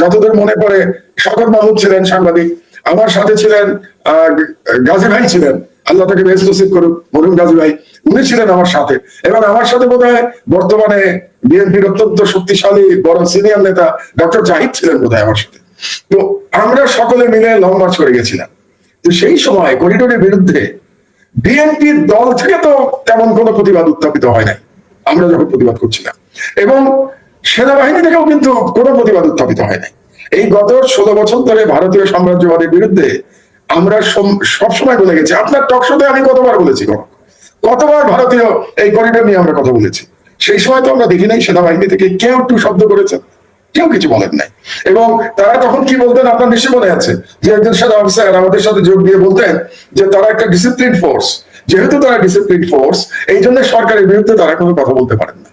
যতদূর মনে পড়ে শওকত মাহমুদ ছিলেন সাংবাদিক, আমার সাথে ছিলেন গাজী ভাই ছিলেন, আল্লাহ তাকে বেহেশত নসিব করুক, মরহুম গাজী ভাই, উনি ছিলেন আমার সাথে। এবং আমার সাথে বোধহয় বর্তমানে বিএনপির অত্যন্ত শক্তিশালী বড় সিনিয়র নেতা ডক্টর জাহিদ ছিলেন বোধহয় আমার সাথে। তো আমরা সকলে মিলে লং মার্চ করে গেছিলাম। তো সেই সময় করিডোরের বিরুদ্ধে বিএনপির দল থেকে তো তেমন কোনো প্রতিবাদ উত্থাপিত হয় নাই আমরা যখন প্রতিবাদ করছিলাম, এবং সেনাবাহিনী থেকেও কিন্তু কোনো প্রতিবাদ উত্থাপিত হয় নাই। এই গত 16 বছর ধরে ভারতীয় সাম্রাজ্যবাদের বিরুদ্ধে আমরা সবসময় বলে গেছি। আপনার টক শোতে আমি কতবার বলেছি, কতবার ভারতীয় এই করিডোর নিয়ে আমরা কথা বলেছি। সেই সময় তো আমরা দেখি নাই সেনাবাহিনী থেকে কেউ একটু শব্দ করেছেন, কেউ কিছু বলেন নাই। এবং তারা তখন কি বলতেন আপনার নিশ্চয় মনে আছে, যে একজন সেনা অফিসার আমাদের সাথে যোগ দিয়ে বলতেন যে তারা একটা ডিসিপ্লিন ফোর্স, যেহেতু তারা ডিসিপ্লিন ফোর্স এই জন্য সরকারের বিরুদ্ধে তারা কোনো কথা বলতে পারেন না।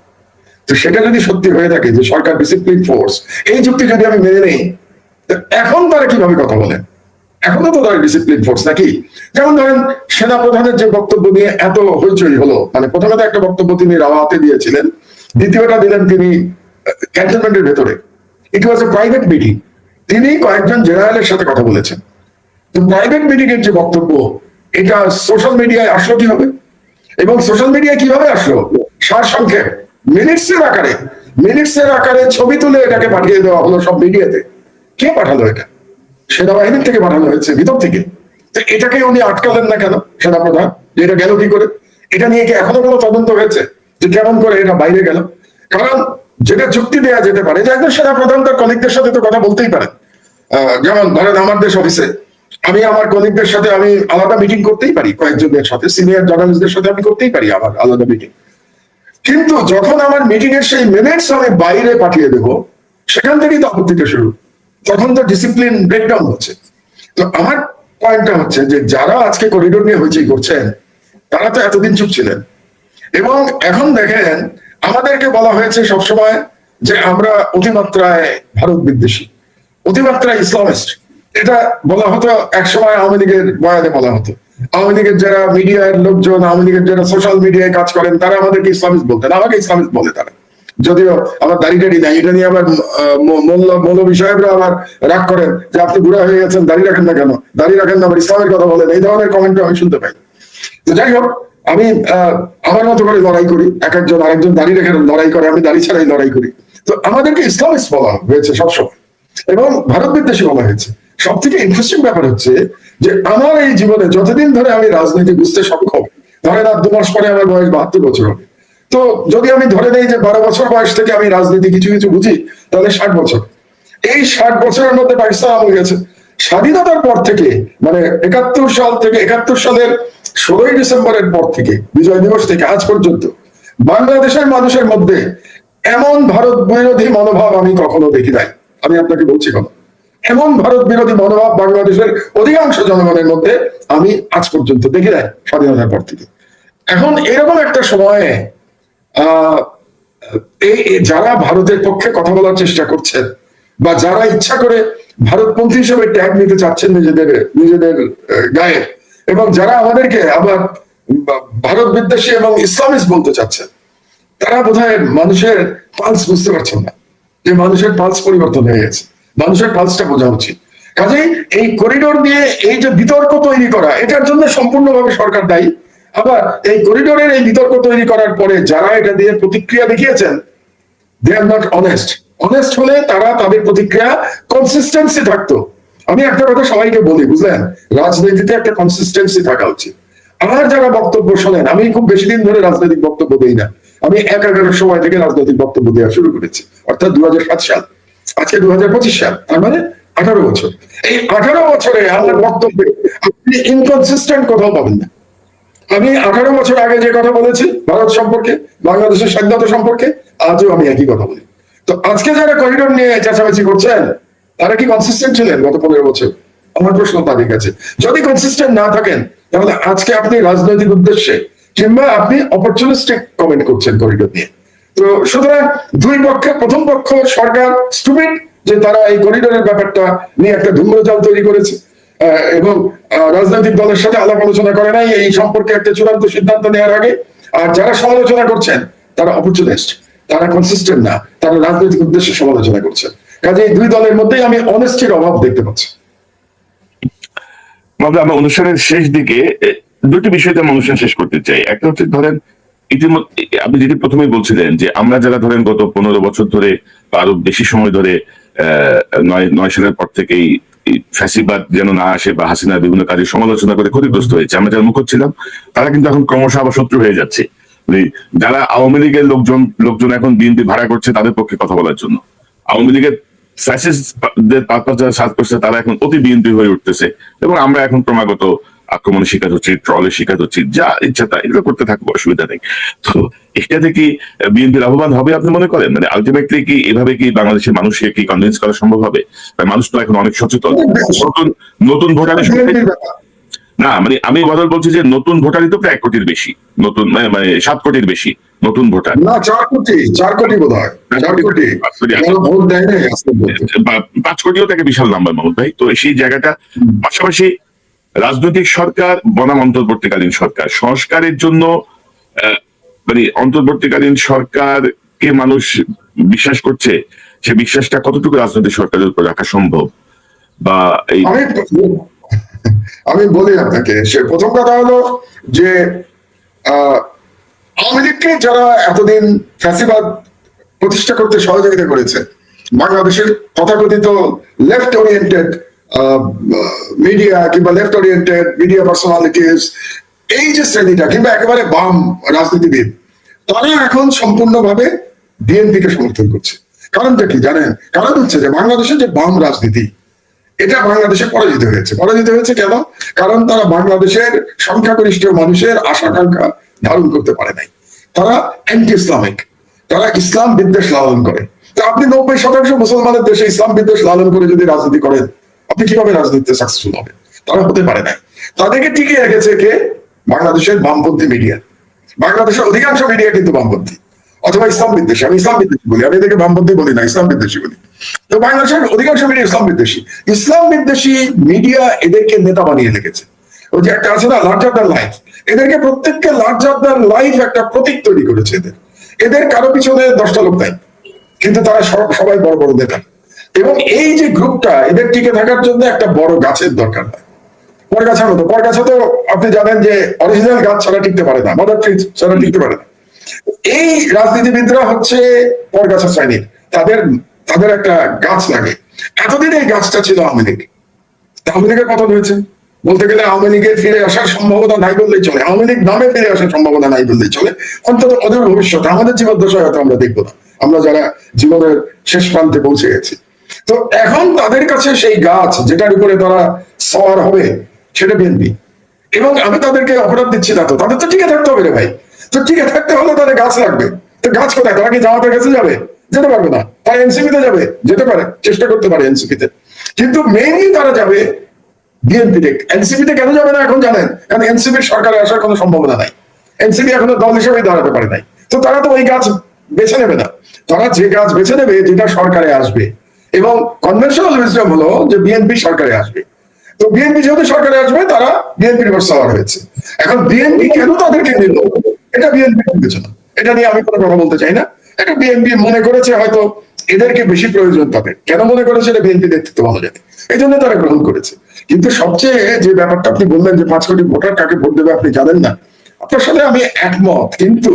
তো সেটা যদি সত্যি হয়ে থাকে যে সরকার ডিসিপ্লিন ফোর্স, এই যুক্তি যদি আমি মেনে নেই, এখন তারা কিভাবে কথা বলেন? এখনো তো তারা ডিসিপ্লিন ফোর্স নাকি? যেমন ধরেন সেনা প্রধানের যে বক্তব্য নিয়ে এত হইচই হলো, মানে প্রথমে তো একটা বক্তব্য তিনি রাওয়াতে দিয়েছিলেন, দ্বিতীয়টা দিলেন তিনি ক্যান্টনমেন্টের ভেতরে। ইট ওয়াজ এ প্রাইভেট মিটিং, তিনি কয়েকজন জেনারেলের সাথে কথা বলেছেন। তো প্রাইভেট মিটিং এর যে বক্তব্য, এটা সোশ্যাল মিডিয়ায় আসলো কিভাবে, এবং সোশ্যাল মিডিয়ায় কিভাবে আসলো? সার সংক্ষেপ মিনিটসের আকারে ছবি তুলে এটাকে পাঠিয়ে দেওয়া হলো সব মিডিয়াতে। কে পাঠালো এটা? সেনাবাহিনীর থেকে পাঠানো হয়েছে, ভিতর থেকে। তো এটাকে উনি আটকালেন না কেন সেনাপ্রধান, যে এটা গেল কি করে? এটা নিয়ে কি এখনো কোনো তদন্ত হয়েছে যে কেমন করে এটা বাইরে গেল? কারণ যেটা যুক্তি দেওয়া যেতে পারে যে একজন সেনাপ্রধান তার কলিগদের সাথে তো কথা বলতেই পারেন। যেমন ধরেন আমার দেশ অফিসে আমি আমার কলিগদের সাথে আমি আলাদা মিটিং করতেই পারি, কয়েকজনের সাথে সিনিয়র জার্নালিস্টদের সাথে আমি করতেই পারি আমার আলাদা মিটিং। কিন্তু যখন আমার মিটিং এর সেই মিনিটস আমি বাইরে পাঠিয়ে দেব, সেখান থেকেই তো আপত্তিটা শুরু। তখন তো ডিসিপ্লিন ব্রেকডাউন হচ্ছে। তো আমার পয়েন্টটা হচ্ছে যে যারা আজকে করিডোর নিয়ে হইচই করছেন, তারা তো এতদিন চুপ ছিলেন। এবং এখন দেখেন, আমাদেরকে বলা হয়েছে সবসময় যে আমরা অতিমাত্রায় ভারত বিদ্বেষী, অতিমাত্রায় ইসলামিস্ট। এটা বলা হতো একসময়, আওয়ামী লীগের বয়ানে বলা হতো। আওয়ামী লীগের যারা মিডিয়ার লোকজন, আওয়ামী লীগের যারা সোশ্যাল মিডিয়ায় কাজ করেন, তারা আমাদেরকে ইসলামিস্ট বলতেন, আমাকে ইসলামিস্ট বলে তারা। যদিও আমার দাড়ি টাড়ি নাই, এটা নিয়ে আবার মৌলভী সাহেবরা আবার রাগ করেন যে আপনি বুড়া হয়ে গেছেন, দাড়ি রাখেন না কেন, দাড়ি রাখেন না আবার ইসলামের কথা বলেন, এই ধরনের কমেন্ট আমি শুনতে পাই। তো যাই হোক, আমি আমার মতো করে লড়াই করি, এক একজন আরেকজন দাড়ি রেখে লড়াই করে, আমি দাড়ি ছাড়াই লড়াই করি। তো আমাদেরকে ইসলামিস্ট বলা হয়েছে সবসময়, এবং ভারত বিদ্বেষী বলা হয়েছে। সব থেকে ইন্টারেস্টিং ব্যাপার হচ্ছে যে আমার এই জীবনে যতদিন ধরে আমি রাজনীতি বুঝতে সক্ষম, ধরেন আর 2 মাস পরে আমার বয়স 72 বছর হবে। তো যদি আমি ধরে নেই যে 12 বছর বয়স থেকে আমি রাজনীতি কিছু কিছু বুঝি, তাহলে 60 বছর। এই 60 বছরের মধ্যে পাকিস্তান আমল গেছে। স্বাধীনতার পর থেকে, মানে 71 সাল থেকে, 71 সালের 16ই ডিসেম্বরের পর থেকে, বিজয় দিবস থেকে আজ পর্যন্ত বাংলাদেশের মানুষের মধ্যে এমন ভারত বিরোধী মনোভাব আমি কখনো দেখি নাই। আমি আপনাকে বলছি কথা, এমন ভারত বিরোধী মনোভাব বাংলাদেশের অধিকাংশ জনগণের মধ্যে আমি আজ পর্যন্ত দেখি নাই স্বাধীনতার পর থেকে। এখন এরকম একটা সময়ে যারা ভারতের পক্ষে কথা বলার চেষ্টা করছেন, বা যারা ইচ্ছা করে ভারতপন্থী হিসেবে ট্যাগ নিতে চাচ্ছেন নিজেদের গায়ে, এবং যারা আমাদেরকে আবার ভারত বিদ্বেষী এবং ইসলামিস্ট বলতে চাচ্ছেন, তারা বোধহয় মানুষের পালস বুঝতে পারছেন না, যে মানুষের পালস পরিবর্তন হয়ে গেছে। মানুষের পালসটা বোঝা উচিত। কাজেই এই করিডোর নিয়ে এই যে বিতর্ক তৈরি করা, এটার জন্য সম্পূর্ণভাবে সরকার দায়ী। আবার এই করিডোরের এই বিতর্ক তৈরি করার পরে যারা এটা দিয়ে প্রতিক্রিয়া দেখিয়েছেন, দে আর নট অনেস্ট। অনেস্ট হলে তারা তাদের প্রতিক্রিয়া কনসিস্টেন্সি থাকতো। আমি একটা কথা সবাইকে বলি, বুঝলেন, রাজনীতিতে একটা কনসিস্টেন্সি থাকা উচিত। আমার যারা বক্তব্য শোনেন, আমি খুব বেশি দিন ধরে রাজনৈতিক বক্তব্য দিই না, আমি 11 সময় থেকে রাজনৈতিক বক্তব্য দেওয়া শুরু করেছি, অর্থাৎ 2007 সাল, আজকে 2025 সাল, তার মানে 18 বছর। এই 18 বছরে আমার বক্তব্যে আপনি ইনকনসিস্টেন্ট কোথাও পাবেন না। আমি 18 বছর আগে যে কথা বলেছি ভারত সম্পর্কে, বাংলাদেশের স্বাধীনতা সম্পর্কে, আজও আমি একই কথা বলি। তো আজকে যারা করিডোর নিয়ে চেঁচামেচি করছেন, তারা কি কনসিস্টেন্ট ছিলেন গত 15 বছর? আমার প্রশ্ন তাদের কাছে। যদি কনসিস্টেন্ট না থাকেন, তাহলে আজকে আপনি রাজনৈতিক উদ্দেশ্যে কিংবা আপনি অপরচুনিস্টিক কমেন্ট করছেন করিডোর নিয়ে। তো সুতরাং দুই পক্ষে, প্রথম পক্ষ সরকার স্টুপিড, যে তারা এই করিডোরের ব্যাপারটা নিয়ে একটা ধূম্রজাল তৈরি করেছে, এবং রাজনৈতিক দলের সাথে আলাপ আলোচনা করে নাই এই সম্পর্কে একটা চূড়ান্ত সিদ্ধান্ত নেওয়ার আগে। আর যারা সমালোচনা করছেন, তারা অপরচুনিস্ট, তারা কনসিস্টেন্ট না, তারা রাজনৈতিক উদ্দেশ্যে সমালোচনা করছেন। কাজে এই দুই দলের মধ্যেই আমি অনেস্টির অভাব দেখতে পাচ্ছি। আমরা অনুষ্ঠানের শেষ দিকে দুটি বিষয়তে আমরা অনুষ্ঠান শেষ করতে চাই। একটা হচ্ছে, ধরেন ইতিমধ্যে আপনি যেটি প্রথমেই বলছিলেন যে আমরা যারা ধরেন গত 15 বছর ধরে বা আরো বেশি সময় ধরে 9 সালের পর থেকেই ফ্যাসিবাদ যেন না আসে বা হাসিনার বিভিন্ন কাজের সমালোচনা করে ক্ষতিগ্রস্ত হয়েছে, আমরা যারা মুখ ছিলাম, তারা কিন্তু এখন ক্রমশ আবার শত্রু হয়ে যাচ্ছে। যারা আওয়ামী লীগের লোকজন এখন বিএনপি ভাড়া করছে তাদের পক্ষে কথা বলার জন্য, আওয়ামী লীগের ফ্যাসিস্টদের পারপাস যারা সার্চ করছে, তারা এখন অতি বিএনপি হয়ে উঠতেছে, এবং আমরা এখন ক্রমাগত আক্রমণের শিকার হচ্ছি, ট্রলের শিকার হচ্ছি। যা ইচ্ছা তা এগুলো করতে থাকবো, অসুবিধা নেই। তো এটাতে কি বিএনপি লাভবান হবে আপনি মনে করেন? মানে আলটিমেটলি কি এভাবে কি বাংলাদেশের মানুষকে কি কনভিন্স করা সম্ভব হবে? মানুষ তো এখন অনেক সচেতন। নতুন ভোটারের না, মানে আমি বদল বলছি যে নতুন ভোটারই তো প্রায় 1 কোটির বেশি, নতুন মানে 7 কোটির বেশি নতুন ভোটার। না, 4 কোটি বোধ হয়, 4 কোটি ভোট দেয় না, 5 কোটিও তাকে বিশাল নাম্বার মামুদ ভাই। তো সেই জায়গাটা, পাশাপাশি রাজনৈতিক সরকার বনাম অন্তর্বর্তীকালীন সরকার, সংস্কারের জন্য মানে অন্তর্বর্তীকালীন সরকারকে মানুষ বিশ্বাস করছে, সে বিশ্বাসটা কতটুকু রাজনৈতিক সরকারের উপর রাখা সম্ভব? বা এই আমি বলি আপনাকে, সে প্রথম কথা হলো যে আওয়ামী লীগকে যারা এতদিন ফ্যাসিবাদ প্রতিষ্ঠা করতে সহযোগিতা করেছে, বাংলাদেশের তথাকথিত লেফট ওরিয়েন্টেড মিডিয়া কিংবা লেফট ওরিয়েন্টেড মিডিয়া পার্সোনালিটিস, এই যে শ্রেণীটা, কিংবা একেবারে বাম রাজনীতিবিদ, তারা এখন সম্পূর্ণভাবে বিএনপিকে সমর্থন করছে। কারণটা কি জানেন? কারণ হচ্ছে যে বাংলাদেশের যে বাম রাজনীতি, এটা বাংলাদেশে পরাজিত হয়েছে। পরাজিত হয়েছে কেন? কারণ তারা বাংলাদেশের সংখ্যাগরিষ্ঠ মানুষের আশা আকাঙ্ক্ষা ধারণ করতে পারে নাই। তারা অ্যান্টি ইসলামিক, তারা ইসলাম বিদ্বেষ লালন করে। তো আপনি 90% মুসলমানের দেশে ইসলাম বিদ্বেষ লালন করে যদি রাজনীতি করেন, আপনি কিভাবে রাজনীতিতে সাকসেসফুল হবেন? তারা হতে পারে নাই। তাদেরকে টিকিয়ে রেখেছে কে? বাংলাদেশের বামপন্থী মিডিয়া। বাংলাদেশের অধিকাংশ মিডিয়া কিন্তু বামপন্থী অথবা ইসলাম বিদ্বেষী। আমি ইসলাম বিদ্বেষী বলি, আমি এদেরকে বামপন্থী বলি না, ইসলাম বিদ্বেষী বলি। তো বাংলাদেশের অধিকাংশ মিডিয়া ইসলাম বিদ্বেষী। ইসলাম বিদ্বেষী মিডিয়া এদেরকে নেতা বানিয়ে রেখেছে। ওই যে একটা আছে না, লার্জার দ্যান লাইফ, এদেরকে প্রত্যেককে লার্জার দ্যান লাইফ একটা প্রতীক তৈরি করেছে। এদের কারো পিছনে 10টা লোক নাই, কিন্তু তারা সবাই বড় বড় নেতা। এবং এই যে গ্রুপটা, এদের টিকে থাকার জন্য একটা বড় গাছের দরকার হয়। পরগাছার মতো, পরগাছা তো আপনি জানেন যে অরিজিনাল গাছ ছাড়া টিকতে পারে না, মাদার ট্রি ছাড়া টিকতে পারে না। এই রাজনীতিবিদরা হচ্ছে পরগাছা শ্রেণীর, তাদের তাদের একটা গাছ লাগে। এতদিন এই গাছটা ছিল আওয়ামী লীগ। আওয়ামী লীগের পতন হয়েছে, বলতে গেলে আওয়ামী লীগের ফিরে আসার সম্ভাবনা নাই বললেই চলে। আওয়ামী লীগ নামে ফিরে আসার সম্ভাবনা নাই বললেই চলে। অন্তত অদূর ভবিষ্যতে আমাদের জীবদ্দশায় হয়তো আমরা দেখবো না, আমরা যারা জীবনের শেষ প্রান্তে পৌঁছে গেছি। তো এখন তাদের কাছে সেই গাছ যেটার উপরে তারা সওয়ার হবে, সেটা বিএনপি। এবং আমি তাদেরকে অপরাধ দিচ্ছি না, তো তাদের তো টিকে থাকতে হবে রে ভাই। তো টিকে থাকতে হলে তাদের গাছ লাগবে। তো গাছ কোথায়? তারা কি জামাতের কাছে যাবে? যেতে পারবে না। তারা এনসিপি তে যাবে, যেতে পারে, চেষ্টা করতে পারে এনসিপি তে, কিন্তু মেইনলি তারা যাবে বিএনপি তে। এনসিপি তে কেন যাবে না এখন জানেন? কারণ এনসিপির সরকারে আসার কোনো সম্ভাবনা নাই। এনসিপি এখনো দল হিসেবে দাঁড়াতে পারে নাই। তো তারা তো ওই গাছ বেছে নেবে না। তারা যে গাছ বেছে নেবে যেটা সরকারে আসবে। এবং কনভেনশনাল উইজডম হলো যে বিএনপি সরকারে আসবে। তো বিএনপি যেহেতু সরকারে আসবে, তারা বিএনপির উপর সওয়ার হয়েছে। এখন বিএনপি কেন তাদেরকে নিল, এটা বিএনপি বিবেচনা। এটা নিয়ে আমি কোনো কথা বলতে চাই না। এটা বিএনপি মনে করেছে হয়তো এদেরকে বেশি প্রয়োজন তাদের। কেন মনে করেছে? এটা বিএনপি নেতৃত্ব ভালো জানে, এই জন্য তারা গ্রহণ করেছে। কিন্তু সবচেয়ে যে ব্যাপারটা আপনি বললেন যে 5 কোটি ভোটার কাকে ভোট দেবে আপনি জানেন না, আপনার সাথে আমি একমত। কিন্তু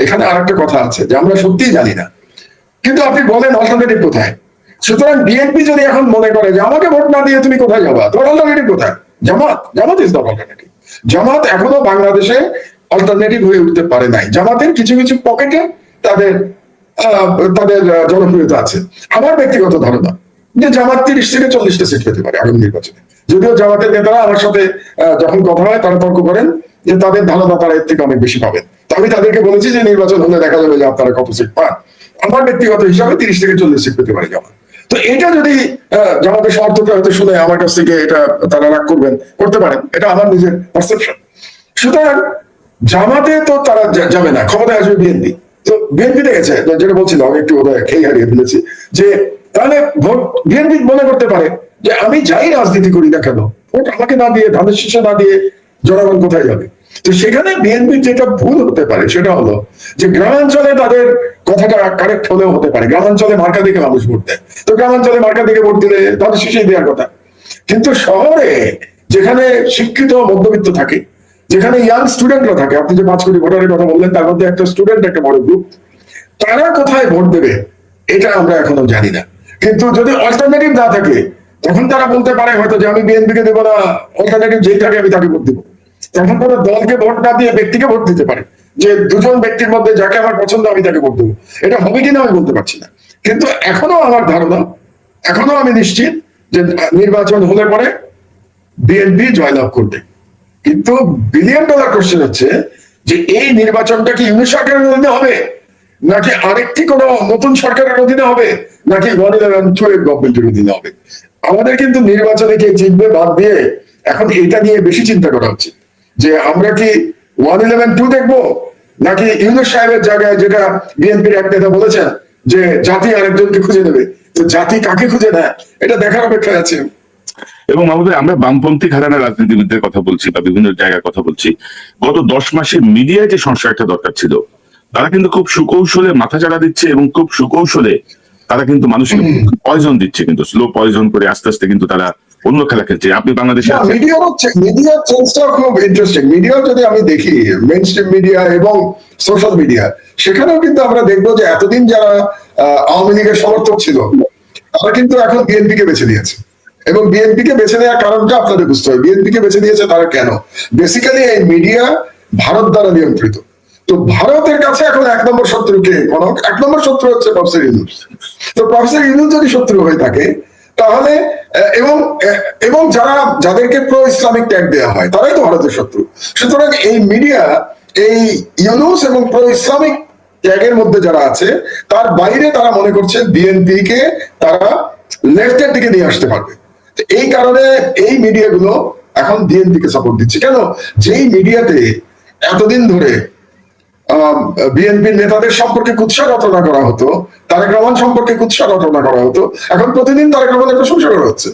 এখানে আর একটা কথা আছে যে আমরা সত্যিই জানি না। কিন্তু আপনি বলেন অল্টারনেটিভ কোথায়? সুতরাং বিএনপি যদি এখন মনে করে যে আমাকে ভোট না দিয়ে তুমি কোথায় যাবা, তোমার অল্টারনেটিভ কোথায়? জামাত। জামাত ইজ নট অল্টারনেটিভ। জামাত এখনো বাংলাদেশে অল্টারনেটিভ হয়ে উঠতে পারে নাই। জামাতের কিছু কিছু পকেটে তাদের তাদের জনপ্রিয়তা আছে। আমার ব্যক্তিগত ধারণা যে জামাত 30 থেকে 40টা সিট পেতে পারে আগামী নির্বাচনে। যদিও জামাতের নেতারা আমার সাথে যখন কথা হয় তারা তর্ক করেন যে তাদের ধারণা তারা এর থেকে অনেক বেশি পাবেন। তো আমি তাদেরকে বলেছি যে নির্বাচন হলে দেখা যাবে যে আপনারা কত সিট পান। আমার ব্যক্তিগত হিসাবে 30 থেকে 40 সিট পেতে পারে জামাত। তো এটা যদি জামাতের সমর্থকরা হয়তো শুনে আমার কাছ থেকে এটা তারা রাগ করবেন, করতে পারেন, এটা আমার নিজের পারসেপশন। সুতরাং জামাতে তো তারা যাবে না, ক্ষমতায় আসবে বিএনপি। তো বিএনপি দেখেছে, যেটা বলছিলাম আমি একটু খেয়ে হারিয়ে ফেলেছি, যে তাহলে ভোট বিএনপি মনে করতে পারে যে আমি যাই রাজনীতি করি না কেন, ভোট আমাকে না দিয়ে, ধানের শীষে না দিয়ে জনগণ কোথায় যাবে? তো সেখানে বিএনপি যেটা ভুল হতে পারে সেটা হলো যে গ্রামাঞ্চলে তাদের কথাটা কারেক্ট হলেও হতে পারে। গ্রামাঞ্চলে মার্কা দিকে মানুষ ভোট দেয়, তো গ্রামাঞ্চলে মার্কা দিকে ভোট দিলে ধানের শীষেই দেওয়ার কথা। কিন্তু শহরে যেখানে শিক্ষিত মধ্যবিত্ত থাকে, যেখানে ইয়াং স্টুডেন্টরা থাকে, আপনি যে 5 কোটি ভোটারের কথা বললেন তার মধ্যে একটা স্টুডেন্ট একটা বড় গ্রুপ, তারা কোথায় ভোট দেবে এটা আমরা এখনো জানি না। কিন্তু যদি অল্টারনেটিভ না থাকে তখন তারা বলতে পারে হয়তো যে আমি বিএনপি কে দেবো না, অল্টারনেটিভ যেই থাকে আমি তাকে ভোট দেবো। তখন কোনো দলকে ভোট না দিয়ে ব্যক্তিকে ভোট দিতে পারে, যে দুজন ব্যক্তির মধ্যে যাকে আমার পছন্দ আমি তাকে ভোট দেবো। এটা হবে কিনা আমি বলতে পারছি না। কিন্তু এখনো আমার ধারণা, এখনো আমি নিশ্চিত যে নির্বাচন হলে পরে বিএনপি জয়লাভ করবে। কিন্তু $1 বিলিয়ন কোশ্চেন হচ্ছে যে এই নির্বাচনটা কি ইউনিট সরকারের অধীনে হবে, নাকি আরেকটি কোনো নতুন সরকারের অধীনে হবে, নাকি 111 গভর্নমেন্টের অধীনে হবে? আমাদের কিন্তু নির্বাচনে কে জিতবে বাদ দিয়ে এখন এটা নিয়ে বেশি চিন্তা করা উচিত যে আমরা কি 111-2 দেখবো, নাকি ইউনুস সাহেবের জায়গায়, যেটা বিএনপির এক নেতা বলেছেন যে জাতি আরেকজনকে খুঁজে নেবে। তো জাতি কাকে খুঁজে নেয় এটা দেখার অপেক্ষায় আছে। এবং আমাদের আমরা বামপন্থী ঘরানার রাজনীতিবিদদের কথা বলছি বা বিভিন্ন জায়গার কথা বলছি, গত 10 মাসে মিডিয়ায় যে সংস্কারটা দরকার ছিল তারা কিন্তু খুব সুকৌশলে মাথা চাড়া দিচ্ছে এবং খুব সুকৌশলে তারা কিন্তু মানুষকে পয়জন দিচ্ছে, কিন্তু স্লো পয়জন করে আস্তে আস্তে কিন্তু তারা অন্য খেলা খেলছে। আপনি বাংলাদেশে মিডিয়া চেঞ্জটা খুব ইন্টারেস্টিং। মিডিয়া যদি আমি দেখি, মেইন স্ট্রিম মিডিয়া এবং সোশ্যাল মিডিয়া, সেখানেও কিন্তু আমরা দেখবো যে এতদিন যারা আওয়ামী লীগের সমর্থক ছিল তারা কিন্তু এখন বিএনপি কে বেছে নিয়েছে। এবং বিএনপি কে বেছে নেওয়ার কারণটা আপনাদের বুঝতে হবে। বিএনপি কে বেছে নিয়েছে তারা কেন? বেসিক্যালি এই মিডিয়া ভারত দ্বারা নিয়ন্ত্রিত। তো ভারতের কাছে এখন 1 নম্বর শত্রু কে? 1 নম্বর শত্রু হচ্ছে প্রফেসর ইউনূস। তো প্রফেসর ইউনূস যদি শত্রু হয়ে থাকে তাহলে এবং যাদেরকে প্রো ইসলামিক ট্যাগ দেওয়া হয় তারাই তো ভারতের শত্রু। সুতরাং এই মিডিয়া এই ইউনুস এবং প্রো ইসলামিক ট্যাগের মধ্যে যারা আছে তার বাইরে তারা মনে করছে বিএনপি কে তারা লেফটের দিকে নিয়ে আসতে পারবে। এই কারণে এই মিডিয়াগুলো এখন বিএনপি কে সাপোর্ট দিচ্ছে। কেন? যেই মিডিয়াতে এতদিন ধরে বিএনপির নেতাদের সম্পর্কে কুৎসা রচনা করা হতো, তারেক রহমান সম্পর্কে কুৎসা রচনা করা হতো, এখন প্রতিদিন তারেক রহমানের প্রশংসা করা হচ্ছে।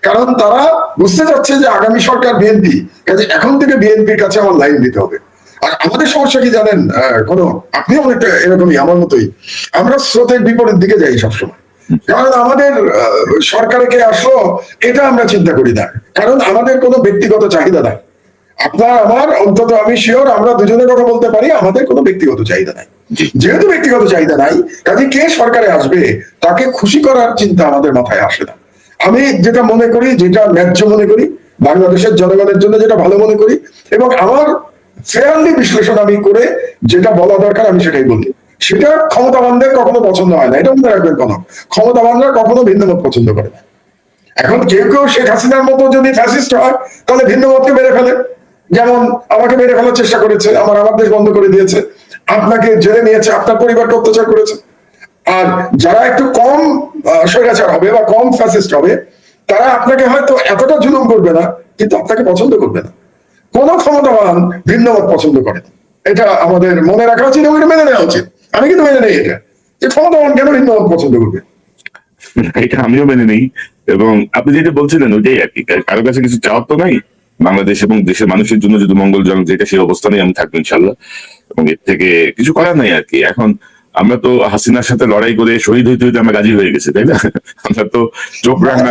কারণ তারা বুঝতে চাচ্ছে যে আগামী সরকার বিএনপি, কাজে এখন থেকে বিএনপির কাছে আমার লাইন দিতে হবে। আর আমাদের সমস্যা কি জানেন, আপনি অনেকটা এরকমই আমার মতোই, আমরা স্রোতের বিপরীত দিকে যাই সবসময়। কারণ আমাদের সরকারে কে আসলো এটা আমরা চিন্তা করি না, কারণ আমাদের কোনো ব্যক্তিগত চাহিদা নাই। আপনার আমার, অন্তত আমি শিওর আমরা দুজনে কথা বলতে পারি, আমাদের কোনো ব্যক্তিগত চাহিদা নাই। যেহেতু ব্যক্তিগত চাহিদা নাই, কাজে কে সরকারে আসবে তাকে খুশি করার চিন্তা আমাদের মাথায় আসে না। আমি যেটা মনে করি, যেটা ন্যায্য মনে করি, বাংলাদেশের জনগণের জন্য যেটা ভালো মনে করি, এবং আমার ফেয়ারলি বিশ্লেষণ আমি করে যেটা বলা দরকার আমি সেটাই বলি। সেটা ক্ষমতাবানদের কখনো পছন্দ হয় না, এটা মনে রাখবেন। কোনো ক্ষমতাবানরা কখনো ভিন্নমত পছন্দ করে না। এখন কেউ কেউ শেখ হাসিনার মতো যদি ফ্যাসিস্ট হয় তাহলে ভিন্নমতকে মেরে ফেলে। যেমন আমাকে মেরে ফেলার চেষ্টা করেছে, আমার দেশ বন্ধ করে দিয়েছে, আপনাকে জেলে নিয়েছে, আপনার পরিবারকে অত্যাচার করেছে। আর যারা একটু কম স্বৈরাচার হবে বা কম ফ্যাসিস্ট হবে তারা আপনাকে হয়তো এতটা জুলুম করবে না, কিন্তু আপনাকে পছন্দ করবে না। কোন ক্ষমতাবান ভিন্নমত পছন্দ করে না, এটা আমাদের মনে রাখা উচিত এবং এটা মেনে নেওয়া উচিত। আমি কিন্তু মেনে নেই এটা, যে ক্ষমতাবান কেন ভিন্নমত পছন্দ করবে। এটা আমিও মেনে নেই। এবং আপনি যেটা বলছিলেন ওইটাই আর কি, কারো কাছে কিছু চাওয়ার তো নাই। বাংলাদেশ এবং দেশের মানুষের জন্য যদি মঙ্গলজনক যেটা, সেই অবস্থানেই আমি থাকবো ইনশাল্লাহ। এবং এর থেকে কিছু করার নাই আর কি। এখন আমরা তো হাসিনার সাথে লড়াই করে শহীদ হইতে হইতে আমরা গাজী হয়ে গেছি, তাই না? আমরা তো চোখ রাঙা,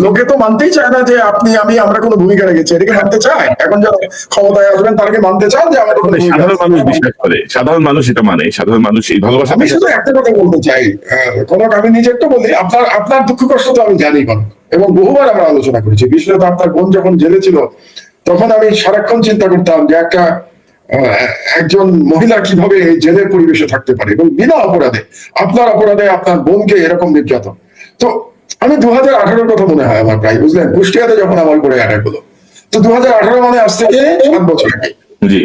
লোকে তো মানতেই চায় না যে আপনি আমরা কোনো ভূমিকা রেখেছি, এটাকে মানতে চায়। এখন যারা ক্ষমতায় আসবেন তারাকে মানতে চান যে আমাদের কোনো ভূমিকা সাধারণ মানুষ বিশ্বাস করে, সাধারণ মানুষ এটা মানে, সাধারণ মানুষ এই ভালোবাসা। আমি শুধু একটা কথা বলতে চাই, কনক, আমি নিজে একটু বলি, আপনার দুঃখ কষ্ট তো আমি জানি কনক, এবং বহুবার আমরা আলোচনা করেছি। বিশেষত আপনার বোন যখন জেলে ছিল তখন আমি সারাক্ষণ চিন্তা করতাম যে একজন মহিলা কিভাবে এই জেলের পরিবেশে থাকতে পারে, এবং বিনা অপরাধে, আপনার অপরাধে আপনার বোনকে এরকম নির্যাতন। তো আমি 2018 কথা মনে হয় আমার প্রায়, বুঝলেন, কুষ্টিয়াতে যখন আমার উপরে অ্যাটাক হলো, তো 2018 মানে আজ থেকে 7 বছর আগে।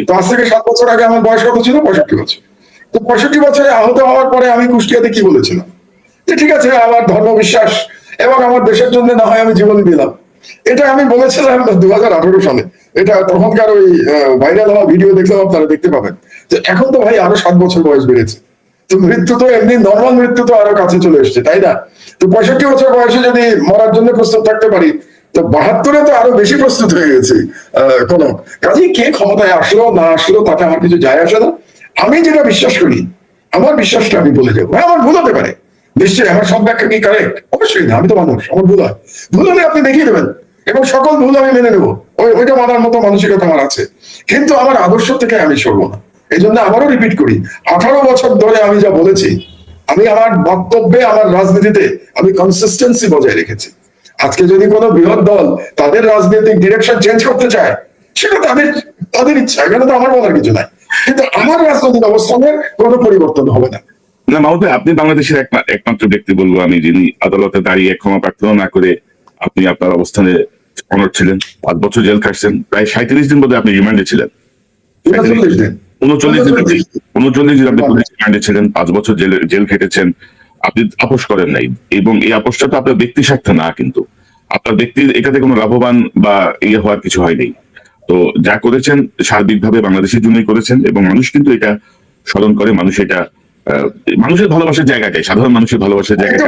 তো আজ থেকে 7 বছর আগে আমার বয়স কত ছিল? 65 বছর। তো 65 বছরে আহত হওয়ার পরে আমি কুষ্টিয়াতে কি বলেছিলাম? যে ঠিক আছে, আমার ধর্ম বিশ্বাস এবং আমার দেশের জন্য না হয় আমি জীবন দিলাম। এটা আমি বলেছিলাম 2018 সালে। এটা তখনকার ওই ভাইরাল হওয়া ভিডিও দেখলেও আপনারা দেখতে পাবেন। তো এখন তো ভাই আরো 7 বছর বয়স বেড়েছে, তো মৃত্যু তো এমনি নর্মাল মৃত্যু তো আরো কাছে চলে এসছে, তাই না? তো 65 বছর বয়সে যদি মরার জন্য প্রস্তুত থাকতে পারি, তো 72-এ তো আরো বেশি প্রস্তুত হয়ে গেছি। কোন কাজেই কে ক্ষমতায় আসলো না আসলো তাতে আমার কিছু যায় আসে না। আমি যেটা বিশ্বাস করি, আমার বিশ্বাসটা আমি বলে যাবো। হ্যাঁ, আমার ভুল হতে পারে, নিশ্চয়ই। আমার সব ব্যাখ্যা কি কারেক্ট? অবশ্যই না, আমি তো মানুষ, আমার ভুল হয়। ভুল হলে আপনি দেখিয়ে দেবেন, এবং সকল ভুল আমি মেনে নেবো, ওইটা মানার মতো মানসিকতা আমার আছে। কিন্তু আমার আদর্শ থেকে আমি সরবো না। এই জন্য আবারও রিপিট করি, 18 বছর ধরে আমি যা বলেছি, আমি আমার বক্তব্যে, আমার রাজনীতিতে আমি কনসিস্টেন্সি বজায় রেখেছি। আজকে যদি কোনো বৃহৎ দল তাদের রাজনৈতিক ডিরেকশন চেঞ্জ করতে চায়, সেটা তাদের ইচ্ছা, এখানে তো আমার বলার কিছু নাই। কিন্তু আমার রাজনৈতিক অবস্থানের কোনো পরিবর্তন হবে না। না মাহমুদ ভাই, আপনি বাংলাদেশের একমাত্র ব্যক্তি বলবো আমি, যিনি আদালতে দাঁড়িয়ে ক্ষমা প্রার্থনা না করে আপনি আপনার অবস্থানে অনড় ছিলেন। 5 বছর জেল খাটছেন, প্রায় 37 দিন বোধহয় আপনি রিমান্ডে ছিলেন। 39 দিন 39 দিন আপনি পুলিশ রিমান্ডে ছিলেন, 5 বছর জেল খেটেছেন, আপনি আপোষ করেন নাই। এবং এই আপোষটা তো আপনার ব্যক্তি স্বার্থে না, কিন্তু আপনার ব্যক্তির এটাতে কোনো লাভবান বা ইয়ে হওয়ার কিছু হয়নি। তো যা করেছেন সার্বিকভাবে বাংলাদেশের জন্যই করেছেন, এবং মানুষ কিন্তু এটা স্মরণ করে। মানুষ এটা মানুষের ভালোবাসার জায়গাটাই, সাধারণ মানুষের ভালোবাসার জায়গাটা।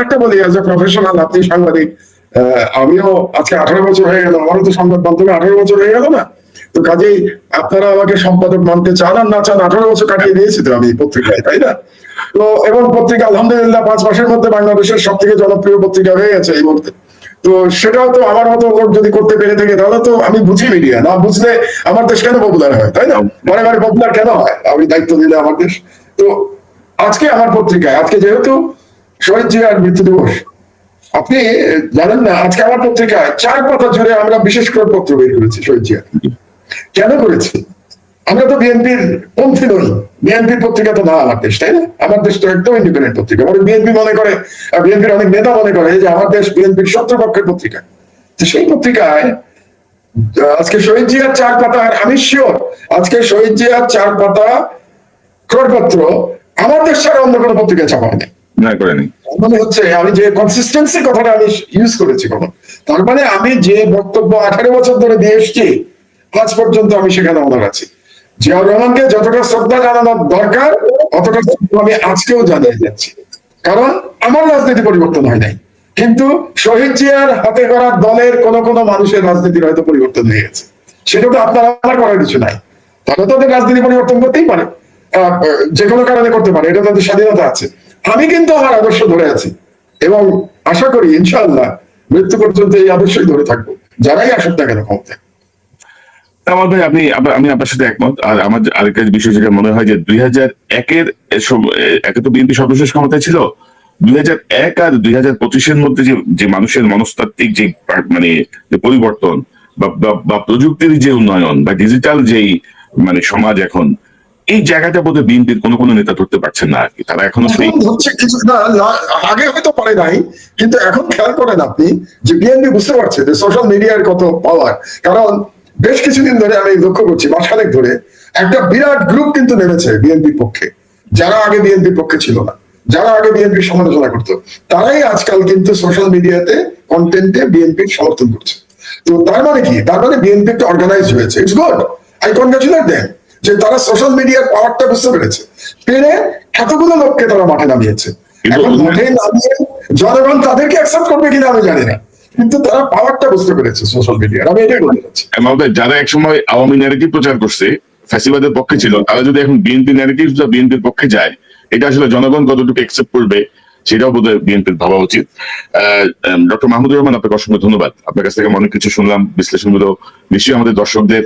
একটা বলি, অ্যাজ এ প্রফেশনাল, আপনি সাংবাদিক, আমিও আজকে 18 বছর হয়ে গেল, আমারও তো সংবাদ মাধ্যমে 18 বছর হয়ে গেল না? তো কাজেই আপনারা আমাকে সম্পাদক মানতে চান আর না চান, 18 বছর কাটিয়ে দিয়েছি তো আমি পত্রিকায়, তাই না? তো এবং পত্রিকা আলহামদুলিল্লাহ 5 মাসের মধ্যে বাংলাদেশের সব থেকে জনপ্রিয় পত্রিকা হয়ে গেছে এই মুহূর্তে। তো সেটাও তো আমার মতো লোক যদি করতে পেরে থাকে, তাহলে তো আমি বুঝি মিডিয়া। না বুঝলে আমার দেশ কেন পপুলার হয়, তাই না? মনে মনে পপুলার কেন হয়? আমি দায়িত্ব দিলে আমার দেশ। তো আজকে আমার পত্রিকায়, আজকে যেহেতু শহীদ জিয়ার মৃত্যু দিবস, আপনি জানেন না, আজকে আমার পত্রিকায় 4 পাতা জুড়ে আমরা বিশেষ করে পত্র বের করেছি শহীদ জিয়া। কেন করেছি? আমরা তো বিএনপির পন্থী নই, বিএনপির পত্রিকা তো না আমার দেশ, তাই না? আমার দেশ তো একদম ইন্ডিপেন্ডেন্ট পত্রিকা। বিএনপি মনে করে, বিএনপির অনেক নেতা মনে করে যে আমার দেশ বিএনপির শত্রুপক্ষের পত্রিকা। তো সেই পত্রিকায় আজকে শহীদ জিয়ার 4 পাতা, আমি শিওর আজকে শহীদ জিয়ার 4 পাতা খড়পত্র আমার দেশ ছাড়া অন্য কোনো পত্রিকা ছাপা হয়নি। না করেনি। মানে হচ্ছে আমি যে কনসিস্টেন্সি কথাটা আমি ইউজ করেছি কোনো, তার মানে আমি যে বক্তব্য 18 বছর ধরে দিয়ে এসেছি আজ পর্যন্ত আমি সেখানে অনড় আছি। জিয়াউর রহমানকে যতটা শ্রদ্ধা জানানোর দরকার অতটা শ্রদ্ধা আমি আজকেও জানিয়ে যাচ্ছি, কারণ আমার রাজনীতি পরিবর্তন হয় নাই, কিন্তু শহীদ জিয়ার হাতে করা দলের কোন কোন মানুষের রাজনীতির হয়তো পরিবর্তন হয়ে গেছে। সেটা তো আপনার আমার করার কিছু নাই, তারা তাদের রাজনীতি পরিবর্তন করতেই পারে, যে কোনো কারণে করতে পারে, এটা তাদের স্বাধীনতা আছে। আমি কিন্তু আমার আদর্শ ধরে আছি এবং আশা করি ইনশাআল্লাহ মৃত্যু পর্যন্ত এই আদর্শই ধরে থাকবো, যারাই আসুক না কেন ক্ষমতায়। আমার ভাই আমি আপনার সাথে একমত। আর আমার আরেকটা বিষয় যেটা মনে হয় যে 2001-এর একে তো বিএনপি সর্বশেষ ক্ষমতায় ছিল, 2001 আর 2025-এর মধ্যে যে মানুষের মনস্তাত্ত্বিক যে মানে যে পরিবর্তন বা প্রযুক্তির যে উন্নয়ন বা ডিজিটাল যেই মানে সমাজ এখন, এই জায়গাটা বোধহয় বিএনপির কোনো নেতা ধরতে পারছেন না আর কি। তারা এখনো সেই হচ্ছে কিছু না, আগে হয়তো পারে নাই, কিন্তু এখন খেয়াল করেন আপনি যে বিএনপি বুঝতে পারছে যে সোশ্যাল মিডিয়ার কত পাওয়ার। কারণ বেশ কিছুদিন ধরে আমি লক্ষ্য করছি, মাসখানেক ধরে একটা বিরাট গ্রুপ কিন্তু নেমেছে বিএনপির পক্ষে, যারা আগে বিএনপির পক্ষে ছিল না, যারা আগে বিএনপির সমালোচনা করতো, তারাই আজকাল কিন্তু সোশ্যাল মিডিয়াতে কন্টেন্টে বিএনপির সমর্থন করছে। তো তার মানে কি? তার মানে বিএনপি একটা অর্গানাইজ হয়েছে। It's good, I congratulate them যে তারা সোশ্যাল মিডিয়ার পাওয়ারটা বুঝতে পেরেছে, পেরে এতগুলো লোককে তারা মাঠে নামিয়েছে। এখন মাঠে নামিয়ে জনগণ তাদেরকে অ্যাকসেপ্ট করবে কিনা আমি জানি না, কিন্তু তারা পাওয়ারটা বুঝতে পেরেছে সোশ্যাল মিডিয়ার। আমি এটাই বলতে চাচ্ছি। যারা একসময় আওয়ামী ন্যারেটিভ প্রচার করছে, ফ্যাসিবাদের পক্ষে ছিল, তারা যদি এখন বিএনপি ন্যারেটিভ বা বিএনপির পক্ষে যায়, এটা আসলে জনগণ কতটুকু অ্যাকসেপ্ট করবে সেটাও বোধহয় বিএনপির ভাবা উচিত। ডক্টর মাহমুদুর রহমান, আপনাকে অসংখ্য ধন্যবাদ। আপনার কাছ থেকে অনেক কিছু শুনলাম, বিশ্লেষণগুলো নিশ্চয়ই আমাদের দর্শকদের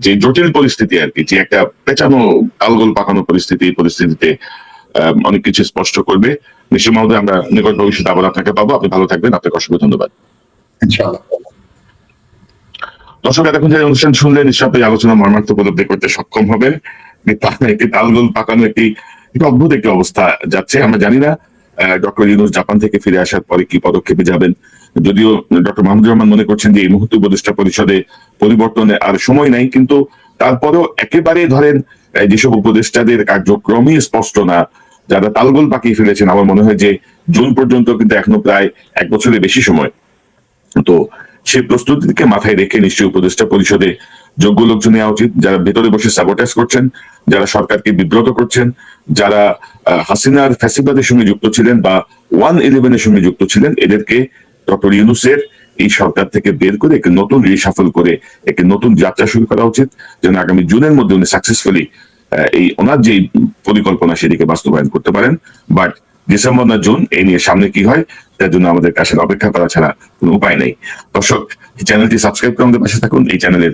যে জটিল পরিস্থিতি আর কি, যে একটা পেঁচানো আলগোল পাকানো পরিস্থিতিতে অনেক কিছু স্পষ্ট করবে। নিশ্চয়ই মহোদয়, আমরা নিকট ভবিষ্যতে আবার আপনাকে পাবো। আপনি ভালো থাকবেন, আপনাকে অসংখ্য ধন্যবাদ। ইনশাআল্লাহ। দর্শক, এতক্ষণ যে অনুষ্ঠান শুনলেন, নিশ্চয়ই আপনি আলোচনা মর্মার্থ উপলব্ধি করতে সক্ষম হবেন। একটি তালগোল পাকানো একটি অদ্ভুত একটি অবস্থা যাচ্ছে। আমরা জানি না ডক্টর ইউনূস জাপান থেকে ফিরে আসার পরে কি পদক্ষেপে যাবেন। যদিও ডক্টর মাহমুদুর রহমান মনে করছেন যে এই মুহূর্তে উপদেষ্টা পরিষদে পরিবর্তনে আর সময় নাই, কিন্তু তারপরেও একেবারে ধরেন যেসব উপদেষ্টাদের কার্যক্রমই স্পষ্ট না, যারা তালগোল পাকিয়ে ফেলেছেন, আমার মনে হয় যে জুন পর্যন্ত কিন্তু এখনো প্রায় 1 বছরের বেশি সময়। তো সেই প্রস্তুতিকে মাথায় রেখে নিশ্চয়ই উপদেষ্টা পরিষদে যোগ্য লোকজন নেওয়া উচিত, যারা ভেতরে বসে সাবোটাইজ করছেন, যারা সরকারকে বিব্রত করছেন, যারা হাসিনার ফ্যাসিবাদের সঙ্গে যুক্ত ছিলেন বা 111-এর সঙ্গে যুক্ত ছিলেন, এদেরকে ডক্টর ইউনূসের এই সরকার থেকে বের করে একটি নতুন রিসাফল করে একটি নতুন যাত্রা শুরু করা উচিত, যেন আগামী জুনের মধ্যে উনি সাকসেসফুলি এই ওনার যে পরিকল্পনা সেদিকে বাস্তবায়ন করতে পারেন। বাট ডিসেম্বর না জুন, এই নিয়ে সামনে কি হয় তার জন্য আমাদের কাছে অপেক্ষা করা ছাড়া কোনো উপায় নেই। দর্শক, চ্যানেলটি সাবস্ক্রাইব করে আমাদের পাশে থাকুন। এই চ্যানেলের